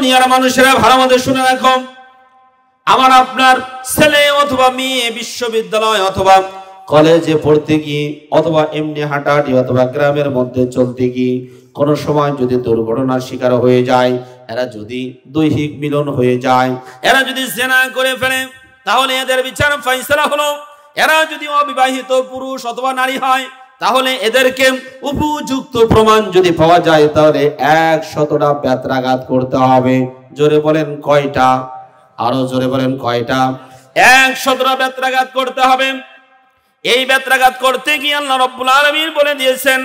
দুনিয়ার মানুষেরা ভালো মতো শুনে রাখো, আমার আপনার ছেলে অথবা মেয়ে বিশ্ববিদ্যালয় অথবা কলেজে পড়তে গিয়ে অথবা এমনি হাঁটাহাঁটি অথবা গ্রামের মধ্যে চলতে গিয়ে কোনো সময় যদি দুর্ঘটনার শিকার হয়ে যায়, এরা যদি দৈহিক মিলন হয়ে যায়, এরা যদি জিনা করে ফেলে, তাহলে এদের বিচার ফয়সালা হলো। এরা যদি অবিবাহিত পুরুষ অথবা নারী হয়, তাহলে এদেরকে উপযুক্ত প্রমাণ যদি পাওয়া যায়, তাহলে 100টা বেত্রাঘাত করতে হবে। জোরে বলেন কয়টা? আরো জোরে বলেন কয়টা? 100টা বেত্রাঘাত করতে হবে। এই বেত্রাঘাত করতে গিয়ে আল্লাহ রাব্বুল আলামিন বলে দিয়েছেন,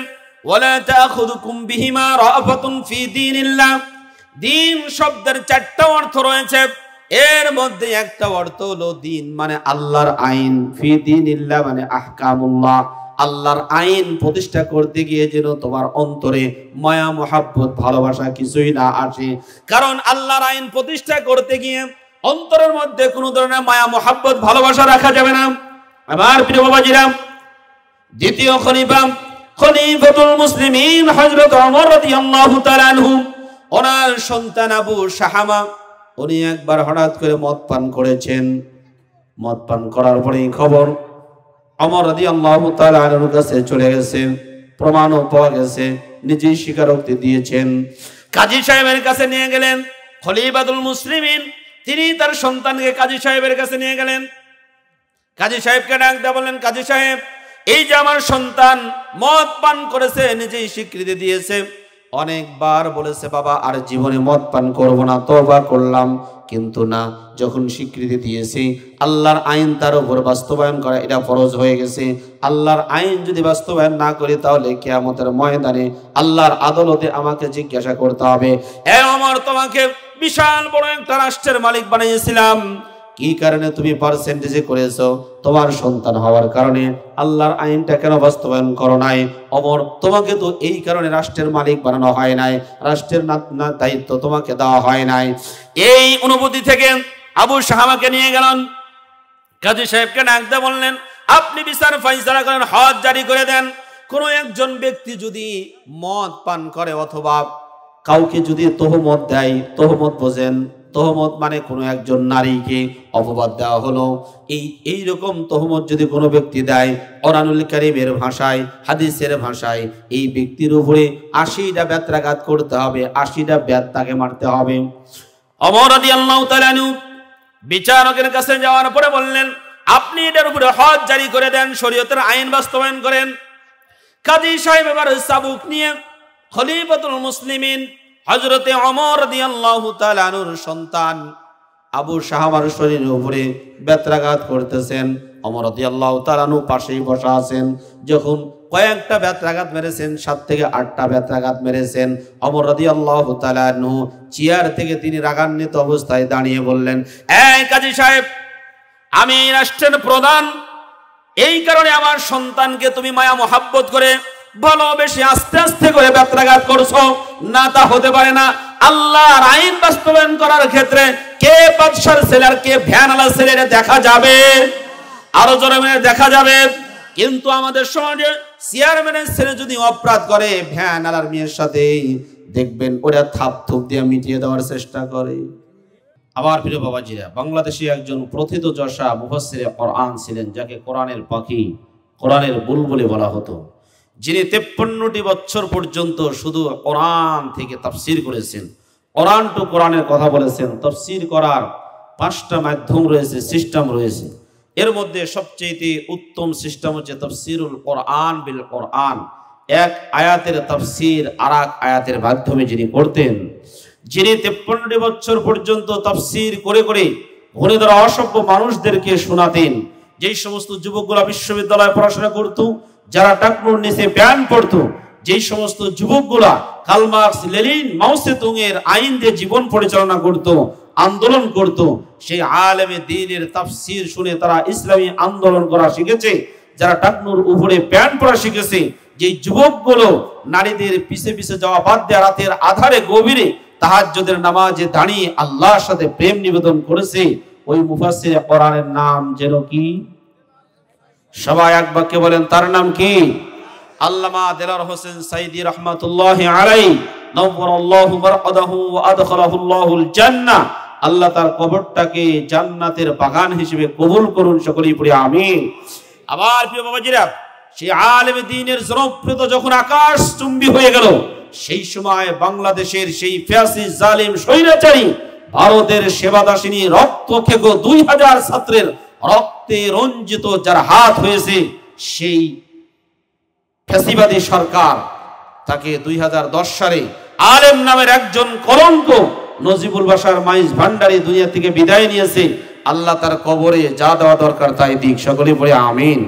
ওয়ালা তাখুযুকুম বিহিমা রাফাতুন ফি দীনিল্লাহ। দ্বীন শব্দের 4টা অর্থ রয়েছে, এর মধ্যে একটা অর্থ হলো দ্বীন মানে আল্লাহর আইন, ফি দীনিল্লাহ মানে আহকামুল্লাহ। আল্লাহর আইন প্রতিষ্ঠা করতে গিয়ে যেন তোমার অন্তরে মায়া মোহাব্বত ভালোবাসা কিছুই না আসে, কারণ আল্লাহর আইন প্রতিষ্ঠা করতে গিয়ে অন্তরের মধ্যে কোনো ধরনের মায়া মোহাব্বত ভালোবাসা রাখা যাবে না। আমার প্রিয় বাবাজিরা, দ্বিতীয় খলিফাতুল মুসলিমিন হযরত ওমর রাদিয়াল্লাহু তাআলা আনহু, ওনার সন্তান আবু শাহামা, উনি একবার হঠাৎ করে মদ পান করেছেন। মদ পান করার পরেই খবর ওমর রাদিয়াল্লাহু তাআলা আনহুর কাছে চলে গেছে, প্রমাণও পাওয়া গেছে, নিজেই স্বীকারোক্তি দিয়েছেন। কাজী সাহেবের কাছে নিয়ে গেলেন খলিফাতুল মুসলিমিন, তিনি তার সন্তানকে কাজী সাহেবের কাছে নিয়ে গেলেন। কাজী সাহেবকে ডাক দিয়ে বললেন, কাজী সাহেব, এই যে আমার সন্তান মদ পান করেছে, নিজেই স্বীকৃতি দিয়েছে, অনেকবার বলেছে বাবা আর জীবনে মদ পান করব না, তওবা করলাম, কিন্তু না, যখন স্বীকৃতি দিয়েছি আল্লাহর আইন তার উপর বাস্তবায়ন করা এটা ফরজ হয়ে গেছে। আল্লাহর আইন যদি বাস্তবায়ন না করি, তাহলে কিয়ামতের ময়দানে আল্লাহর আদালতে আমাকে জিজ্ঞাসা করতে হবে, এ ওমর, তোমাকে বিশাল বড় একটা রাষ্ট্রের মালিক বানিয়েছিলাম, কি কারণে তুমি পার্সেন্টেজে করেছো? তোমার সন্তান হওয়ার কারণে। আল্লাহর আইনটা কেন বাস্তবায়ন করো নাই? ওমর, তোমাকে তো এই কারণে রাষ্ট্রের মালিক বানানো হয় নাই, রাষ্ট্রের দায়িত্ব তোমাকে দেওয়া হয় নাই। এই অনুভূতি থেকে আবু শাহামাকে নিয়ে গেলেন, কাজী সাহেবকে ডাক দিয়ে বললেন, আপনি বিচার ফয়সালা করেন, হদ জারি করে দেন। কোন একজন ব্যক্তি যদি মদ পান করে অথবা কাউকে যদি তহমত দেয়, তহমত বোঝেন, তহমত মানে কোনো একজন নারীকে অপবাদ দেওয়া হলো, এই রকম তহমত যদি কোনো ব্যক্তি দেয়, কোরআনুল কারীমের ভাষায়, হাদিসের ভাষায়, এই ব্যক্তির উপরে 80টা বেত্রাঘাত করতে হবে, 80টা বেত তাকে মারতে হবে। ওমর রাদিয়াল্লাহু তাআলা আনহু বিচারকের কাছে যাওয়ার পরে বললেন, আপনি এটার উপরে হদ জারি করে দেন, শরীয়তের আইন বাস্তবায়ন করেন। কাজী সাহেব এবার চাবুক নিয়ে খলিফাতুল মুসলিমিন হযরতে ওমর রাদিয়াল্লাহু তাআলা আনহুর সন্তান আবু শাহামার শরীরের উপরে বেত্রাঘাত করতেছেন। ওমর রাদিয়াল্লাহু তাআলা আনহু পাশেই বসা আছেন। যখন কয়েকটা বেত্রাঘাত মেরেছেন, 7 থেকে 8টা বেত্রাঘাত মেরেছেন, ওমর রাদিয়াল্লাহু তাআলা আনহু চেয়ার থেকে তিনি রাগান্বিত অবস্থায় দাঁড়িয়ে বললেন, এই কাজী সাহেব, আমি রাষ্ট্রের প্রধান, এই কারণে আমার সন্তানকে তুমি মায়া মোহাব্বত করে ভালোবেসে আস্তে আস্তে করে বেত্রাঘাত করছো, না, তা হতে পারে না। আল্লাহর আইন বাস্তবায়ন করার ক্ষেত্রে কে বাদশার ছেলে আর কে ভ্যানওয়ালা ছেলে দেখা যাবে, আরো জোরে দেখা যাবে। কিন্তু আমাদের সমাজে চেয়ারম্যানের ছেলে যদি অপরাধ করে, ভ্যানওয়ালার মেয়ের সাথে দেখবেন ওরা থাপ থুপ দিয়ে মিটিয়ে দেওয়ার চেষ্টা করে। আমার প্রিয় বাবাজিরা, বাংলাদেশে একজন প্রথিতযশা মুফাসসিরে কোরআন ছিলেন, যাকে কোরআনের পাখি, কোরআনের বুলবুলি বলা হতো, যিনি 53টি বছর পর্যন্ত শুধু কোরআন থেকে তাফসীর করেছেন, কোরআন টু কোরআনের কথা বলেছেন। তাফসীর করার 5টা মাধ্যম রয়েছে, সিস্টেম রয়েছে। এর মধ্যে সবচেয়ে উত্তম সিস্টেম হচ্ছে তাফসীরুল কোরআন বিল কোরআন। এক আয়াতের তাফসীর আরেক আয়াতের মাধ্যমে যিনি করতেন, যিনি 53টি বছর পর্যন্ত তাফসীর করে করে ঘুরে ধরা অসভ্য মানুষদেরকে শোনাতেন। যেই সমস্ত যুবকগুলা বিশ্ববিদ্যালয়ে পড়াশোনা করত, যারা টাকনুর নিচে প্যান পড়তো, যেই সমস্ত যুবকগুলা কার্ল মার্কস, লেনিন, মাও সেতুং এর আইন দিয়ে জীবন পরিচালনা করত, আন্দোলন করত, সেই আলেমে দ্বীনের তাফসীর শুনে তারা ইসলামী আন্দোলন করা শিখেছে। যারা টাকনুর উপরে প্যান পড়া শিখেছে, যেই যুবকগুলো নারীদের পিছে পিছে যাওয়া বাদ দিয়ে রাতের আধারে গভীরে তাহাজ্জুদের নামাজে দাঁড়িয়ে আল্লাহর সাথে প্রেম নিবেদন করেছে, ওই মুফাসসিরে কোরআনের নাম যেন কি? সবাই এক বাক্যে বলেন, তার নাম কি? আল্লামা দেলাওয়ার হোসেন সাইদি রাহমাতুল্লাহি আলাইহি নওয়ারাল্লাহু মারকাদাহু ওয়া আদখালাহুল্লাহুল জান্নাহ। আল্লাহ তার কবরটাকে জান্নাতের বাগান হিসেবে কবুল করুন, সকলেই পড়ি আমিন। আবার প্রিয় বাবাজিরা, সেই আলেম দ্বীনের জনপ্রিয়তা যখন আকাশচুম্বী হয়ে গেল, সেই সময় বাংলাদেশের সেই ফ্যাসিস্ট জালিম স্বৈরাচারী ভারতের সেবাদাসিনী রক্তখেকো 2000 ছাত্রের রক্তে রঞ্জিত যার হাত হয়েছে, সেই ফ্যাসিবাদী সরকার তাকে 2010 সালে আলেম নামের একজন কলঙ্ক নজিবুল বাশার মাইজ ভান্ডারী দুনিয়া থেকে বিদায় নিয়েছে। আল্লাহ তার কবরে যা দেওয়া দরকার তাই দিক, সকলে পড়ে আমিন।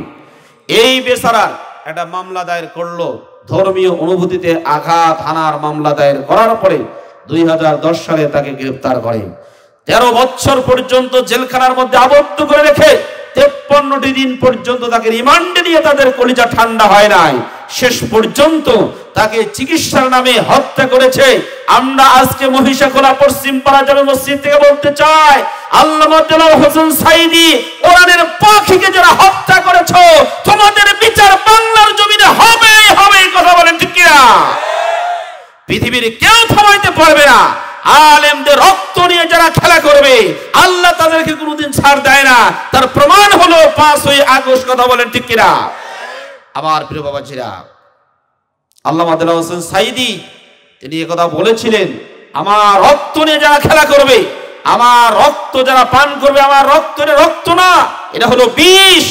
এই বেচারার একটা মামলা দায়ের করলো, ধর্মীয় অনুভূতিতে আঘাত হানার মামলা দায়ের করার পরে 2010 সালে তাকে গ্রেফতার করে। 13 বছর পর্যন্ত জেলখানার মধ্যে আবদ্ধ করে রেখে 53টি দিন পর্যন্ত তাকে রিমান্ডে নিয়ে তাদের কলিজা ঠান্ডা হয় নাই। শেষ পর্যন্ত তাকে চিকিৎসার নামে হত্যা করেছে। আমরা আজকে মহিষাখোলা পশ্চিম পাড়া জামে মসজিদ থেকে বলতে চাই, আল্লামা দেলাওয়ার হোসেন সাইদি কোরআনের পাখিকে যারা হত্যা করেছো, তোমাদের বিচার বাংলার জমিনে হবে হবে, কথা বলেন ঠিক কিনা? পৃথিবীর কেউ থামাইতে পারবে না। আলেমদের রক্ত নিয়ে যারা খেলা করবে, আল্লাহ তাদেরকে কোনোদিন ছাড় দেয় না। তার প্রমাণ হলো 5ই আগস্ট, কথা বলেন ঠিক কিনা? আমার প্রিয় বাবাজিরা, আল্লামা দেলাওয়ার হোসেন সাইদি তিনি একথা বলেছিলেন, আমার রক্ত নিয়ে যারা খেলা করবে, আমার রক্ত যারা পান করবে, আমার রক্ত না, এটা হলো বিষ।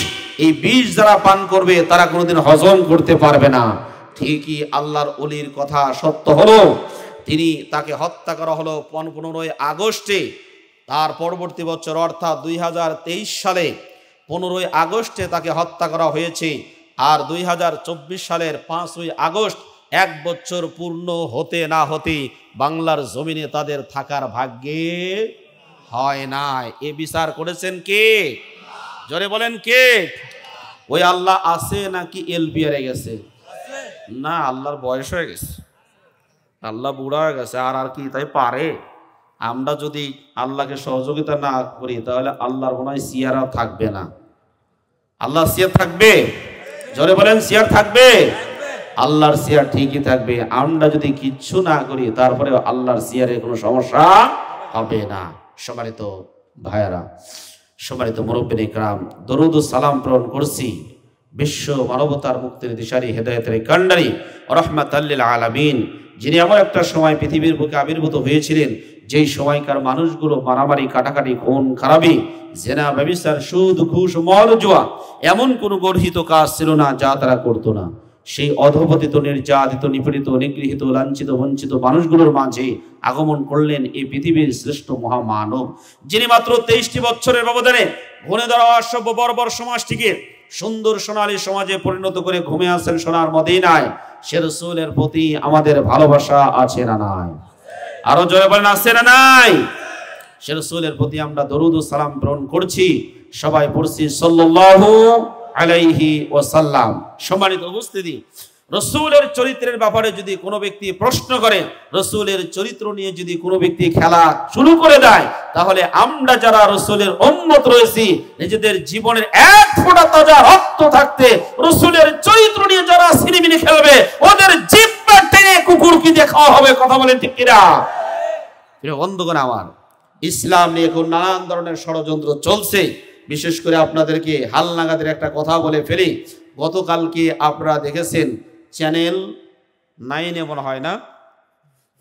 এই বিষ যারা পান করবে তারা কোনোদিন হজম করতে পারবে না। ঠিকই আল্লাহর ওলির কথা সত্য হলো, তাকে হত্যা করা হলো 15ই আগস্টে। তার পরবর্তী বছর অর্থাৎ 2023 সালে 15ই আগস্টে তাকে হত্যা করা হয়েছে। আর 2024 সালের 5ই আগস্ট 1 বছর পূর্ণ হতে না হতে বাংলার জমিনে তাদের থাকার ভাগ্যে হয় নাই। এ বিচার করেছেন কে? জোরে বলেন কে? ওই আল্লাহ আছে নাকি এলবিয়ারে গেছে? না, আল্লাহর বয়স হয়ে গেছে, আল্লাহ বুড়া হয়ে গেছে। আর কি তাই পারে? আমরা যদি আল্লাহকে সহযোগিতা না করি তাহলে আল্লাহর মনে হয় সিয়ারা থাকবে না। আল্লাহ সিয়ার থাকবে? জোরে বলেন সিয়ার থাকবে? আল্লাহর সিয়ার ঠিকই থাকবে। আমরা যদি কিচ্ছু না করি তারপরে আল্লাহর সিয়ারে কোনো সমস্যা হবে না। সম্মানিত ভাইয়ারা, সম্মানিত মুরব্বিন ইকরাম, দরুদ ও সালাম প্রেরণ করছি বিশ্ব মানবতার মুক্তির দিশারি হেদায়েতের কান্ডারি রাহমাতাল লিল আলামিন, যিনি এমন একটা সময় পৃথিবীর বুকে আবির্ভূত হয়েছিলেন যেই সময়কার মানুষগুলো মারামারি, কাটাকাটি, খুন খারাপি, জেনা, ব্যভিচার, সুদ, ঘুষ, মদ, জুয়া এমন কোন গর্হিত কাজ ছিল না যা তারা করতো না। সেই অধঃপতিত, নির্যাতিত, নিপীড়িত, নিগৃহীত, লাঞ্ছিত, বঞ্চিত মানুষগুলোর মাঝে আগমন করলেন এই পৃথিবীর শ্রেষ্ঠ মহামানব, যিনি মাত্র 23টি বছরের ব্যবধানে ঘুরে দাঁড়াওয়া অসভ্য বর্বর সমাজটিকে সুন্দর সোনালী সমাজে পরিণত করে ঘুমে আসেন সোনার মদিনায়। সে রাসূলের প্রতি আমাদের ভালোবাসা আছে না নাই? আরো জোরে বলেন আছে না নাই? সে রাসূলের প্রতি আমরা দরুদ ও সালাম প্রেরণ করছি, সবাই পড়ছি সাল্লাল্লাহু আলাইহি ওয়াসাল্লাম। সম্মানিত উপস্থিতি, রাসূলের চরিত্রের ব্যাপারে যদি কোনো ব্যক্তি প্রশ্ন করে, রাসূলের চরিত্র নিয়ে যদি কোনো ব্যক্তি খেলা শুরু করে দেয়, তাহলে আমরা যারা রাসূলের উম্মত রয়েছি, নিজেদের জীবনের এক ফোঁটা তাজা রক্ত থাকতে রাসূলের চরিত্র নিয়ে যারা সিনেমিনি খেলবে, ওদের জিহ্বা টেনে কুকুর কি দিয়ে খাওয়া হবে, কথা বলেন ঠিক কিনা? প্রিয় বন্ধুগণ আমার, ইসলাম নিয়ে এখন নানান ধরনের ষড়যন্ত্র চলছে। বিশেষ করে আপনাদেরকে হালনাগাদের একটা কথা বলে ফেলি। গতকালকে আপনারা দেখেছেন চ্যানেল 9-এ মনে হয় না,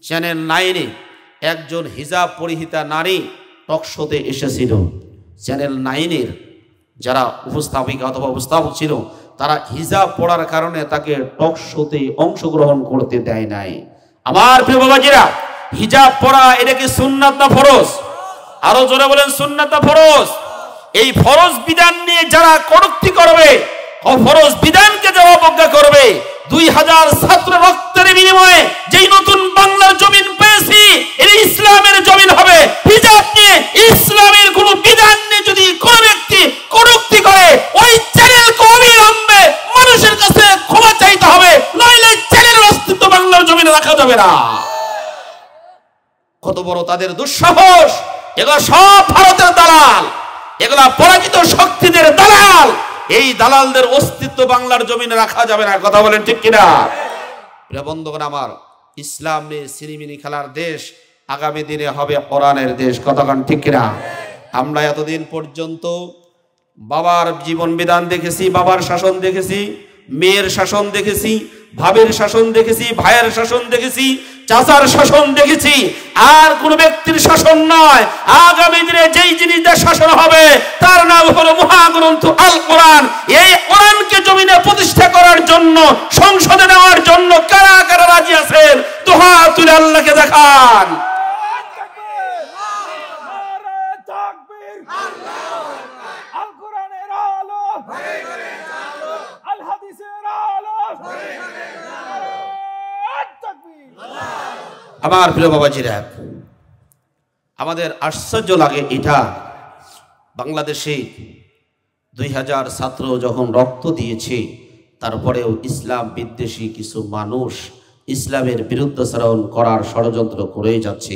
চ্যানেল 9-এ একজন হিজাব পরিহিতা নারী টক শোতে এসেছিল। চ্যানেল 9-এর যারা উপস্থাপিকা অথবা উপস্থাপক ছিল তারা হিজাব পড়ার কারণে তাকে টক শোতে অংশগ্রহণ করতে দেয় নাই। আমার প্রিয় বাবাজিরা, হিজাব পড়া এটা কি সুন্নাত না ফরজ? আরো জোরে বলেন সুন্নাত না ফরজ? এই ফরজ বিধান নিয়ে যারা কটূক্তি করবে, ফরজ বিধানকে যারা অবজ্ঞা করবে, 2000 ছাত্র রক্তের বিনিময়ে যেই নতুন বাংলার জমিন পেয়েছি, এর ইসলামের জমিন হবে। হিজাব নিয়ে, ইসলামের কোন বিধান নিয়ে যদি কোন ব্যক্তি কটূক্তি করে, ওই চ্যানেলকে অবিলম্বে মানুষের কাছে ক্ষমা চাইতে হবে, নইলে চ্যানেলের অস্তিত্ব বাংলার জমিনে রাখা যাবে না। কত বড় তাদের দুঃসাহস! এগুলো সব ভারতের দালাল, এগুলা পরাজিত শক্তিদের দালাল। এই দালালদের অস্তিত্ব বাংলার জমিনে রাখা যাবে না। কথা বলেন ঠিক কিনা? প্রিয় বন্ধুগণ আমার, ইসলাম নিয়ে সিনেমিনি খেলার দেশ আগামী দিনে হবে কোরআনের দেশ। কতক্ষণ ঠিক কিনা? আমরা এতদিন পর্যন্ত বাবার জীবন বিধান দেখেছি, বাবার শাসন দেখেছি, মেয়ের শাসন দেখেছি, ভাবের শাসন দেখেছি, ভাইয়ের শাসন দেখেছি, চাচার শাসন দেখেছি, আর কোন ব্যক্তির শাসন নয়। আগামী দিনে যেই জিনিসের শাসন হবে তার নাম হলো মহাগ্রন্থ আল কোরআন। এই কোরআনকে জমিনে প্রতিষ্ঠা করার জন্য, সংসদে নেওয়ার জন্য কারা কারা রাজি আছেন? দোহা তুলে আল্লাহকে দেখান। আমার প্রিয় বাবাজিরা, আমাদের আশ্চর্য লাগে এটা, বাংলাদেশে 2000 ছাত্র যখন রক্ত দিয়েছে, তারপরেও ইসলাম বিদ্বেষী কিছু মানুষ ইসলামের বিরুদ্ধাচরণ করার ষড়যন্ত্র করেই যাচ্ছে।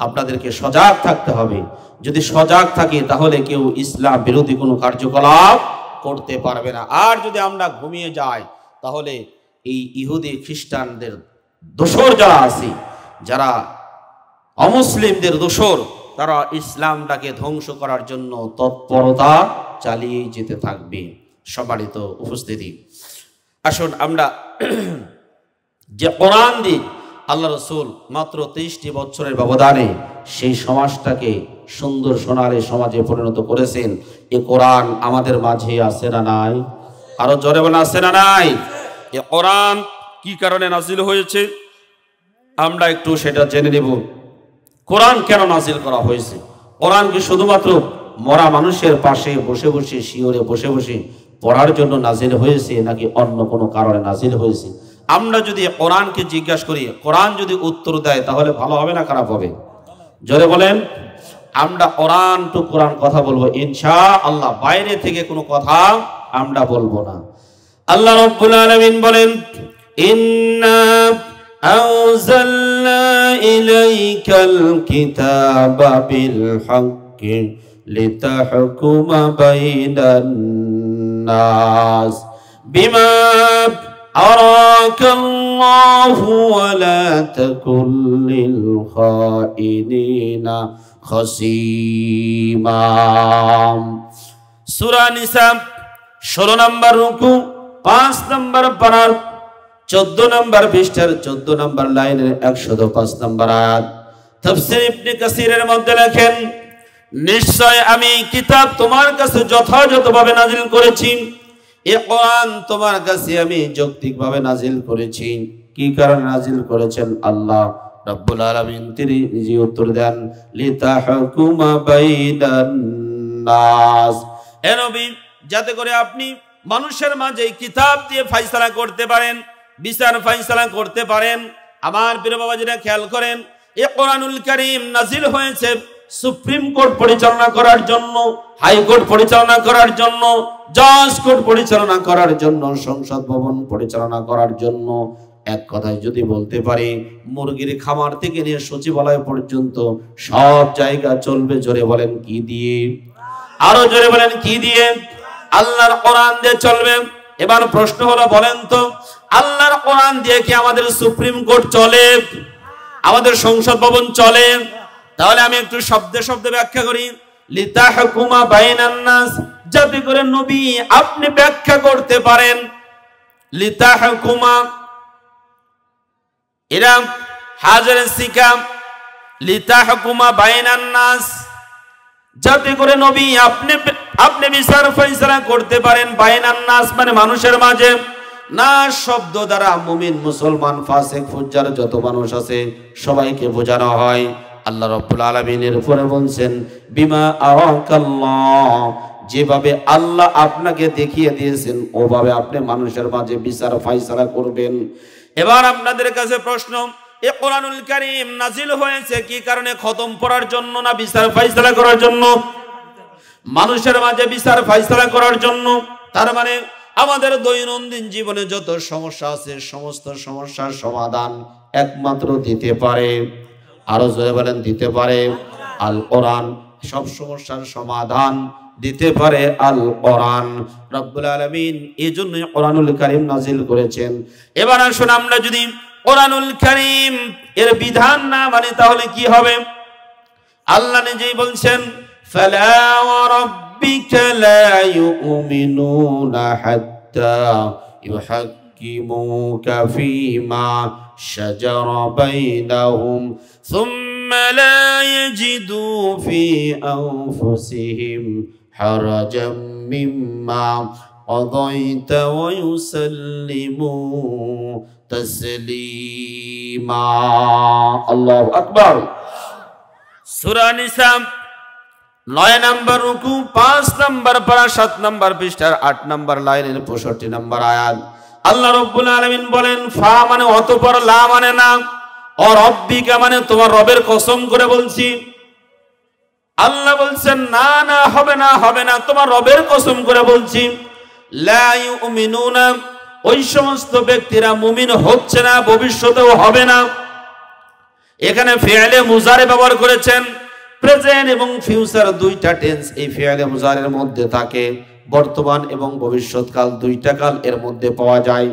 আপনাদেরকে সজাগ থাকতে হবে। যদি সজাগ থাকি তাহলে কেউ ইসলাম বিরোধী কোনো কার্যকলাপ করতে পারবে না। আর যদি আমরা ঘুমিয়ে যাই তাহলে এই ইহুদি খ্রিস্টানদের দোসর যারা আছে, যারা অমুসলিমদের দোসর, তারা ইসলামটাকে ধ্বংস করার জন্য তৎপরতা চালিয়ে যেতে থাকবে। সম্মানিত উপস্থিতি, আসুন আমরা যে কোরআন দিয়ে আল্লাহ রসুল মাত্র 23টি বছরের ব্যবধানে সেই সমাজটাকে সুন্দর সোনালী সমাজে পরিণত করেছেন, এ কোরআন আমাদের মাঝে আছে না নাই? আরো জোরে বলে আছে না নাই? এ কোরআন কি কারণে নাজিল হয়েছে আমরা একটু সেটা জেনে নেব। কোরআন কেন নাজিল করা হয়েছে? কোরআন কি শুধুমাত্র মরা মানুষের পাশে বসে বসে, শিওরে বসে বসে পড়ার জন্য নাজিল হয়েছে, নাকি অন্য কোনো কারণে নাজিল হয়েছে? আমরা যদি কোরআনকে জিজ্ঞাসা করি, কোরআন যদি উত্তর দেয় তাহলে ভালো হবে না খারাপ হবে? জোরে বলেন। আমরা কোরআন টু কোরআন কথা বলবো ইনশাআল্লাহ, বাইরে থেকে কোনো কথা আমরা বলবো না। আল্লাহ রাব্বুল আলামিন বলেন, ইন্না আনজালনা ইলাইকাল কিতাবা বিল হাক্কি লিতাহকুমা বাইনান নাস বিমা আরাকাল্লাহু ওয়া লা তাকুন লিল খাইনিনা খাসীমা। সূরা নিসা 16 নম্বর রুকু 5 নম্বর পারার 14 নম্বর পৃষ্ঠার 14 নম্বর লাইনের 105 নম্বর আয়াত। তাফসীর ইবনে কাসিরের মধ্যে লেখেন, নিশ্চয় আমি কিতাব তোমার কাছে যথাযথভাবে নাজিল করেছি। এ কোরআন তোমার কাছে আমি যৌক্তিকভাবে নাজিল করেছি। কি কারণে নাজিল করেছেন? আল্লাহ রাব্বুল আলামিন তিনি নিজে উত্তর দেন, লিতাহকুমা বাইনান নাস। হে নবী, যাতে করে আপনি মানুষের মাঝে কিতাব দিয়ে ফয়সালা করতে পারেন, বিচার ফয়সালা করতে পারেন। আমার প্রিয় বাবাজিরা খেয়াল করেন, এ কোরআনুল কারীম নাজিল হয়েছে সুপ্রিম কোর্ট পরিচালনা করার জন্য, হাইকোর্ট পরিচালনা করার জন্য, জজ কোর্ট পরিচালনা করার জন্য, সংসদ ভবন পরিচালনা করার জন্য। এক কথায় যদি বলতে পারি, মুরগির খামার থেকে নিয়ে সচিবালয় পর্যন্ত সব জায়গা চলবে। জোরে বলেন কি দিয়ে? আরো জোরে বলেন কি দিয়ে? আল্লাহর কোরআন দিয়ে চলবে। এবার প্রশ্ন হলো, বলেন তো আল্লাহর কোরআন দিয়ে কি আমাদের সুপ্রিম কোর্ট চলে? আমাদের সংসদ ভবন চলে? তাহলে আমি একটু শব্দে শব্দে ব্যাখ্যা করি। লিতাহকুমা বাইনান নাস, যাতে করে নবী আপনি ব্যাখ্যা করতে পারেন। লিতাহকুমা এরা হাজার সিকাম, লিতাহকুমা বাইনান নাস, যাতে করে নবী আপনি বিচার ফয়সালা করতে পারেন। বাইনান নাস মানে মানুষের মাঝে। নাস শব্দ দ্বারা মুমিন, মুসলমান, ফাসিক, ফুজ্জার যত মানুষ আছে সবাইকে বোঝানো হয়। আল্লাহ রাব্বুল আলামিনের উপরে বলছেন, বিমা আরাকাল্লাহ, যেভাবে আল্লাহ আপনাকে দেখিয়ে দিয়েছেন ওভাবে আপনি মানুষের মাঝে বিচার ফয়সালা করবেন। এবার আপনাদের কাছে প্রশ্ন, এই কোরআনুল কারীম নাজিল হয়েছে কি কারণে? খতম পড়ার জন্য না বিচার ফয়সালা করার জন্য? মানুষের মাঝে বিচার ফয়সালা করার জন্য। তার মানে আমাদের দৈনন্দিন জীবনে যত সমস্যা আছে সমস্ত সমস্যার সমাধান একমাত্র দিতে পারে, আরো জোরে বলেন দিতে পারে, আল কোরআন। সব সমস্যার সমাধান দিতে পারে আল কোরআন। রব্বুল আলামিন এজন্যই কোরআনুল কারীম নাজিল করেছেন। এবার আসুন আমরা যদি কোরআনুল কারীম এর বিধান না মানি তাহলে কি হবে? আল্লাহ নিজেই বলছেন, ফালা ওয়া রাব্বিকা লা ইউমিনুনা হাত্তা ইউহাক্কিমুকা ফীমা শাজারা বাইনাহুম সুম্মা লা ইয়াজিদু ফী আনফুসিহিম হারাজাম মিম্মা কাদাইতা ওয়া ইউসাল্লিমু তাসলিমা। আল্লাহু আকবার। সূরা নিসা 9 নম্বর রুকু 5 নম্বর পারা 7 নম্বর পৃষ্ঠার 8 নম্বর লাইনের 65 নম্বর আয়াত। আল্লাহ রাব্বুল আলামিন বলেন, ফা মানে অতঃপর, লা মানে না, ও রব্বিকা মানে তোমার রবের কসম করে বলছি। আল্লাহ বলছেন না না, হবে না, হবে না, তোমার রবের কসম করে বলছি। লা ইউমিনুনা, ওই সমস্ত ব্যক্তিরা মুমিন হচ্ছে না, ভবিষ্যতেও হবে না। এখানে ফি'লে মুজারে ব্যবহার করেছেন। প্রেজেন্ট এবং ফিউচার দুইটা টেন্স এই ফি'লে মুজারের মধ্যে থাকে। বর্তমান এবং ভবিষ্যৎকাল দুইটা কাল এর মধ্যে পাওয়া যায়।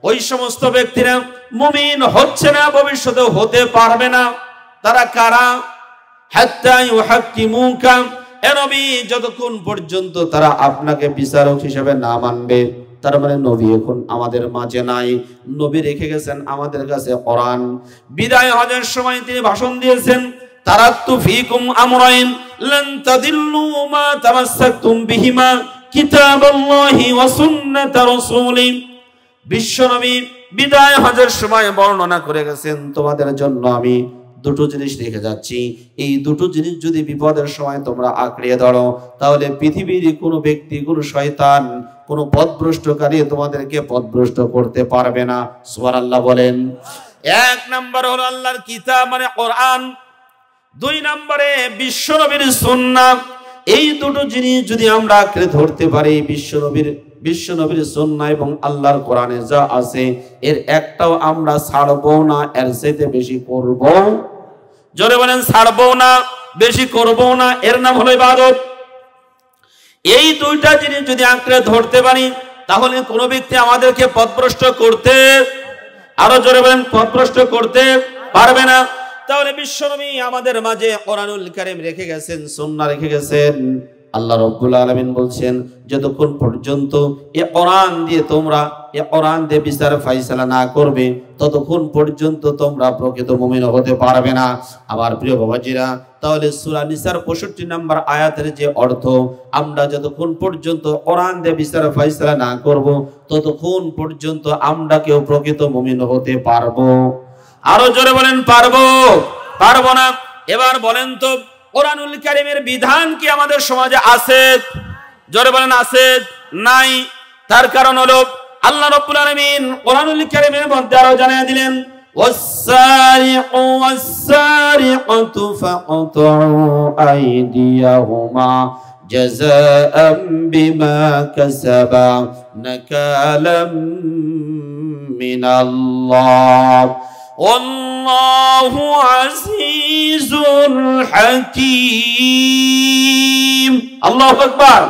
ওই সমস্ত ব্যক্তিরা মুমিন হচ্ছে না, ভবিষ্যতেও হতে পারবে না। তারা কারা? হাত্তা ইউহাক্কিমুকা, এ নবী যতক্ষণ পর্যন্ত তারা আপনাকে বিচারক হিসেবে না মানবে। তার মানে নবী এখন আমাদের মাঝে নাই। নবী রেখে গেছেন আমাদের কাছে কোরআন। বিদায় হজের সময় তিনি ভাষণ দিয়েছেন, তারাক্তু ফীকুম আমরাইন লান তাদিল্লু মা তামাসসাকতুম বিহিমা কিতাবাল্লাহি ওয়া সুন্নাত রাসূলি। বিশ্বনবী বিদায় হজের সময় বর্ণনা করে গেছেন, তোমাদের জন্য আমি দুটো জিনিস রেখে যাচ্ছি। এই দুটো জিনিস যদি বিপদের সময় তোমরা আঁকড়িয়ে ধরো, তাহলে পৃথিবীর কোনো ব্যক্তি, কোনো শয়তান, কোনো পথভ্রষ্টকারী তোমাদেরকে পথভ্রষ্ট করতে পারবে না। সুবহানাল্লাহ বলেন। 1 নম্বর হলো আল্লাহর কিতাব মানে কোরআন, 2 নম্বরে বিশ্বনবীর সুন্নাহ। এই দুটো জিনিস যদি আমরা আঁকড়ে ধরতে পারি, বিশ্বনবীর সুন্নাহ এবং আল্লাহর কোরআনে যা আছে এর একটাও আমরা ছাড়বো না, এর চাইতে বেশি করব। জোরে বলেন, ছাড়বো না, বেশি করব না। এর নাম হলো ইবাদত। এই দুইটা জিনিস যদি আঁকড়ে ধরতে পারি, তাহলে কোন ব্যক্তি আমাদেরকে পথভ্রষ্ট করতে, আরো জোরে বলেন, পথভ্রষ্ট করতে পারবে না। তাহলে বিশ্বনবী আমাদের মাঝে কোরআনুল কারীম রেখে গেছেন, সুন্নাহ রেখে গেছেন। আল্লাহ রাব্বুল আলামিন বলছেন, যতক্ষণ পর্যন্ত এই কোরআন দিয়ে বিচার ফয়সালা না করবে, ততক্ষণ পর্যন্ত তোমরা প্রকৃত মুমিন হতে পারবে না। আমার প্রিয় বাবাজিরা, তাহলে সূরা নিসার 65 নম্বর আয়াতের যে অর্থ, আমরা যতক্ষণ পর্যন্ত কোরআন দিয়ে বিচার ফয়সালা না করব, ততক্ষণ পর্যন্ত আমরা কেউ প্রকৃত মুমিন হতে পারবো। আরো জোরে বলেন, পারবো? পারবো না। এবার বলেন তো, কোরআনুল কারীমের বিধান কি আমাদের সমাজে আছে? জোরে বলেন, আছে? নাই। তার কারণ হলো আল্লাহ রাব্বুল আলামিন কোরআনুল কারীমের মধ্যে আরো জানিয়ে দিলেন, ওয়াস-সারিকু ওয়াস-সারিকাতু ফাকতাউ আইদিয়াহুমা জাযাআম বিমা কাসাবা নাকালাম মিনাল্লাহ ওয়াল্লাহু আজিজুল হাকীম। আল্লাহু আকবার।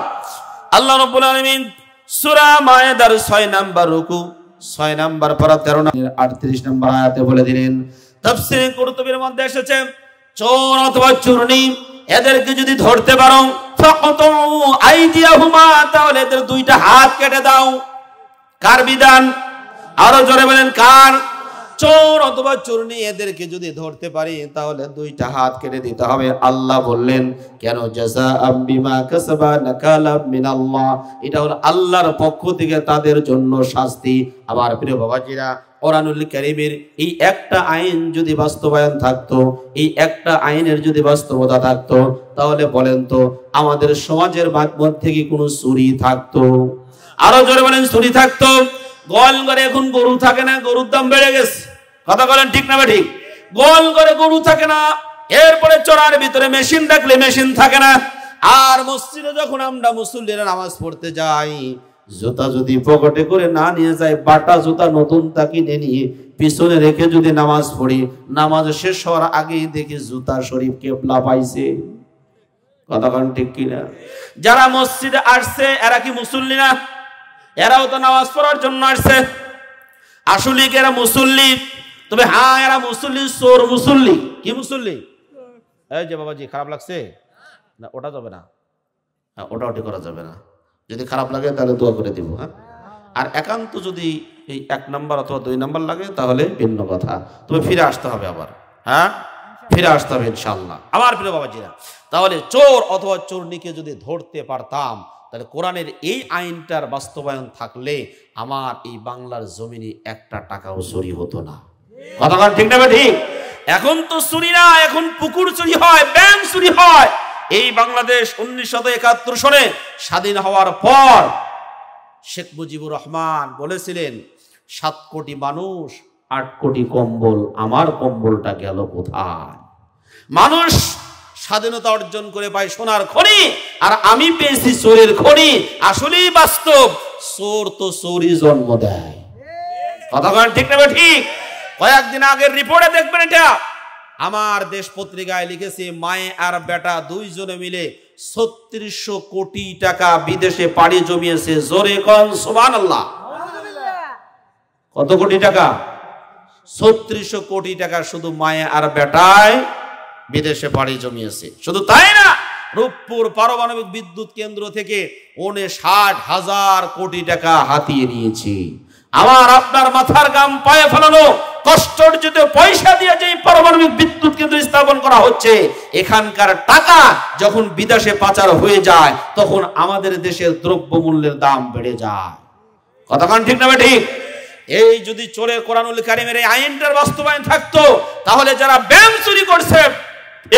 আল্লাহ রাব্বুল আলামিন সূরা মায়েদার 6 নম্বর রুকু 6 নম্বর পারা 13 38 নম্বর আয়াতে বলে দিলেন, তাফসীরে কুরতুবীর মধ্যে এসেছে, চোর অথবা চুরনি এদেরকে যদি ধরতে পারো, ফাকতু আইদিয়াহুমা, তাহলে এদের দুইটা হাত কেটে দাও। কার বিধান? আরো জোরে বলেন, কার? চোর অথবা চুরনি এদেরকে যদি ধরতে পারি, তাহলে দুইটা হাত কেটে দিতে হবে। আল্লাহ বললেন কেন? জাযাআম বিমা কাসাবা নাকালাম মিনাল্লাহ, এটা হলো আল্লাহর পক্ষ থেকে তাদের জন্য শাস্তি। আমার প্রিয় বাবাজিরা, কোরআনুল কারীমের এই একটা আইন যদি বাস্তবায়ন থাকতো, এই একটা আইনের যদি বাস্তবতা থাকতো, তাহলে বলেন তো আমাদের সমাজের মধ্যে কি কোনো চুরি থাকতো? আরো জোরে বলেন, চুরি থাকতো? গোয়াল ঘরে এখন গরু থাকে না, গরুর দাম বেড়ে গেছে। কথা বলেন ঠিক না ঠিক? গোয়াল ঘরে গরু থাকে না, এরপরে চড়ার ভিতরে মেশিন রাখলে মেশিন থাকে না। আর মসজিদে যখন আমরা মুসল্লিরা নামাজ পড়তে যাই, জুতা যদি পকেটে করে না নিয়ে যায়, বাটা জুতা নতুন তা কিনে নিয়ে পিছনে রেখে যদি নামাজ পড়ি, নামাজ শেষ হওয়ার আগেই দেখি জুতা শরীফ কেবলা পাইছে। কথা কোন ঠিক কিনা? যারা মসজিদে আসছে এরা কি মুসল্লি না? এরাও তো নামাজ পড়ার জন্য আসছে। আসলে কি এরা মুসল্লি? তবে হ্যাঁ, এরা মুসল্লি, চোর মুসল্লি। কি মুসল্লি? এই যে বাবাজি খারাপ লাগছে না, ওটা যাবে না, ওটা ওটি করা যাবে না। যদি খারাপ লাগে তাহলে দোয়া করে দিব। হ্যাঁ, আর একান্ত যদি এই 1 নাম্বার অথবা 2 নাম্বার লাগে তাহলে ভিন্ন কথা। তবে ফিরে আসতে হবে আবার। হ্যাঁ, ফিরে আসতে হবে ইনশাআল্লাহ। আমার প্রিয় বাবাজিরা, তাহলে চোর অথবা চোরনিকে যদি ধরতে পারতাম, তাহলে কোরআনের এই আইনটার বাস্তবায়ন থাকলে আমার এই বাংলার জমিনে 1 টাকাও চুরি হতো না। কথা ঠিক না ঠিক? এখন তো চুরি না, এখন পুকুর চুরি হয়, ব্যাংক চুরি হয়। এই বাংলাদেশ 1971 সনে স্বাধীন হওয়ার পর শেখ মুজিবুর রহমান বলেছিলেন 7 কোটি মানুষ 8 কোটি কম্বল, আমার কম্বলটা গেল কোথায়? মানুষ স্বাধীনতা অর্জন করে পায় সোনার খনি, আর আমি পেয়েছি চোরের খনি। আসলেই বাস্তব, চোর তো চোরই জন্ম দেয়। কথা ঠিক না ঠিক? কয়েকদিন আগের রিপোর্টে দেখবেন, এটা আমার দেশ পত্রিকায় লিখেছে, মায়ে আর বেটা 2 জনে মিলে 3600 কোটি টাকা বিদেশে পাড়ি জমিয়েছে। জোরে কোন সুবহানাল্লাহ। কত কোটি টাকা? 3600 কোটি টাকা শুধু মায়ে আর বেটায় বিদেশে পাড়ি জমিয়েছে। শুধু তাই না, রূপপুর পারমাণবিক বিদ্যুৎ কেন্দ্র থেকে 59,000 কোটি টাকা হাতিয়ে নিয়েছে। আমার আপনার মাথার গাম পায়ে ফেলানো কষ্ট অর্জিত পয়সা দিয়ে যে পারমাণবিক বিদ্যুৎ কেন্দ্র স্থাপন করা হচ্ছে, এখানকার টাকা যখন বিদেশে পাচার হয়ে যায় তখন আমাদের দেশের দ্রব্যমূল্যের দাম বেড়ে যায়। কথা ঠিক না ঠিক? এই যদি চোরের কোরআনুল কারীমের এই আইনটার বাস্তবায়ন থাকতো, তাহলে যারা ব্যাংক চুরি করছে,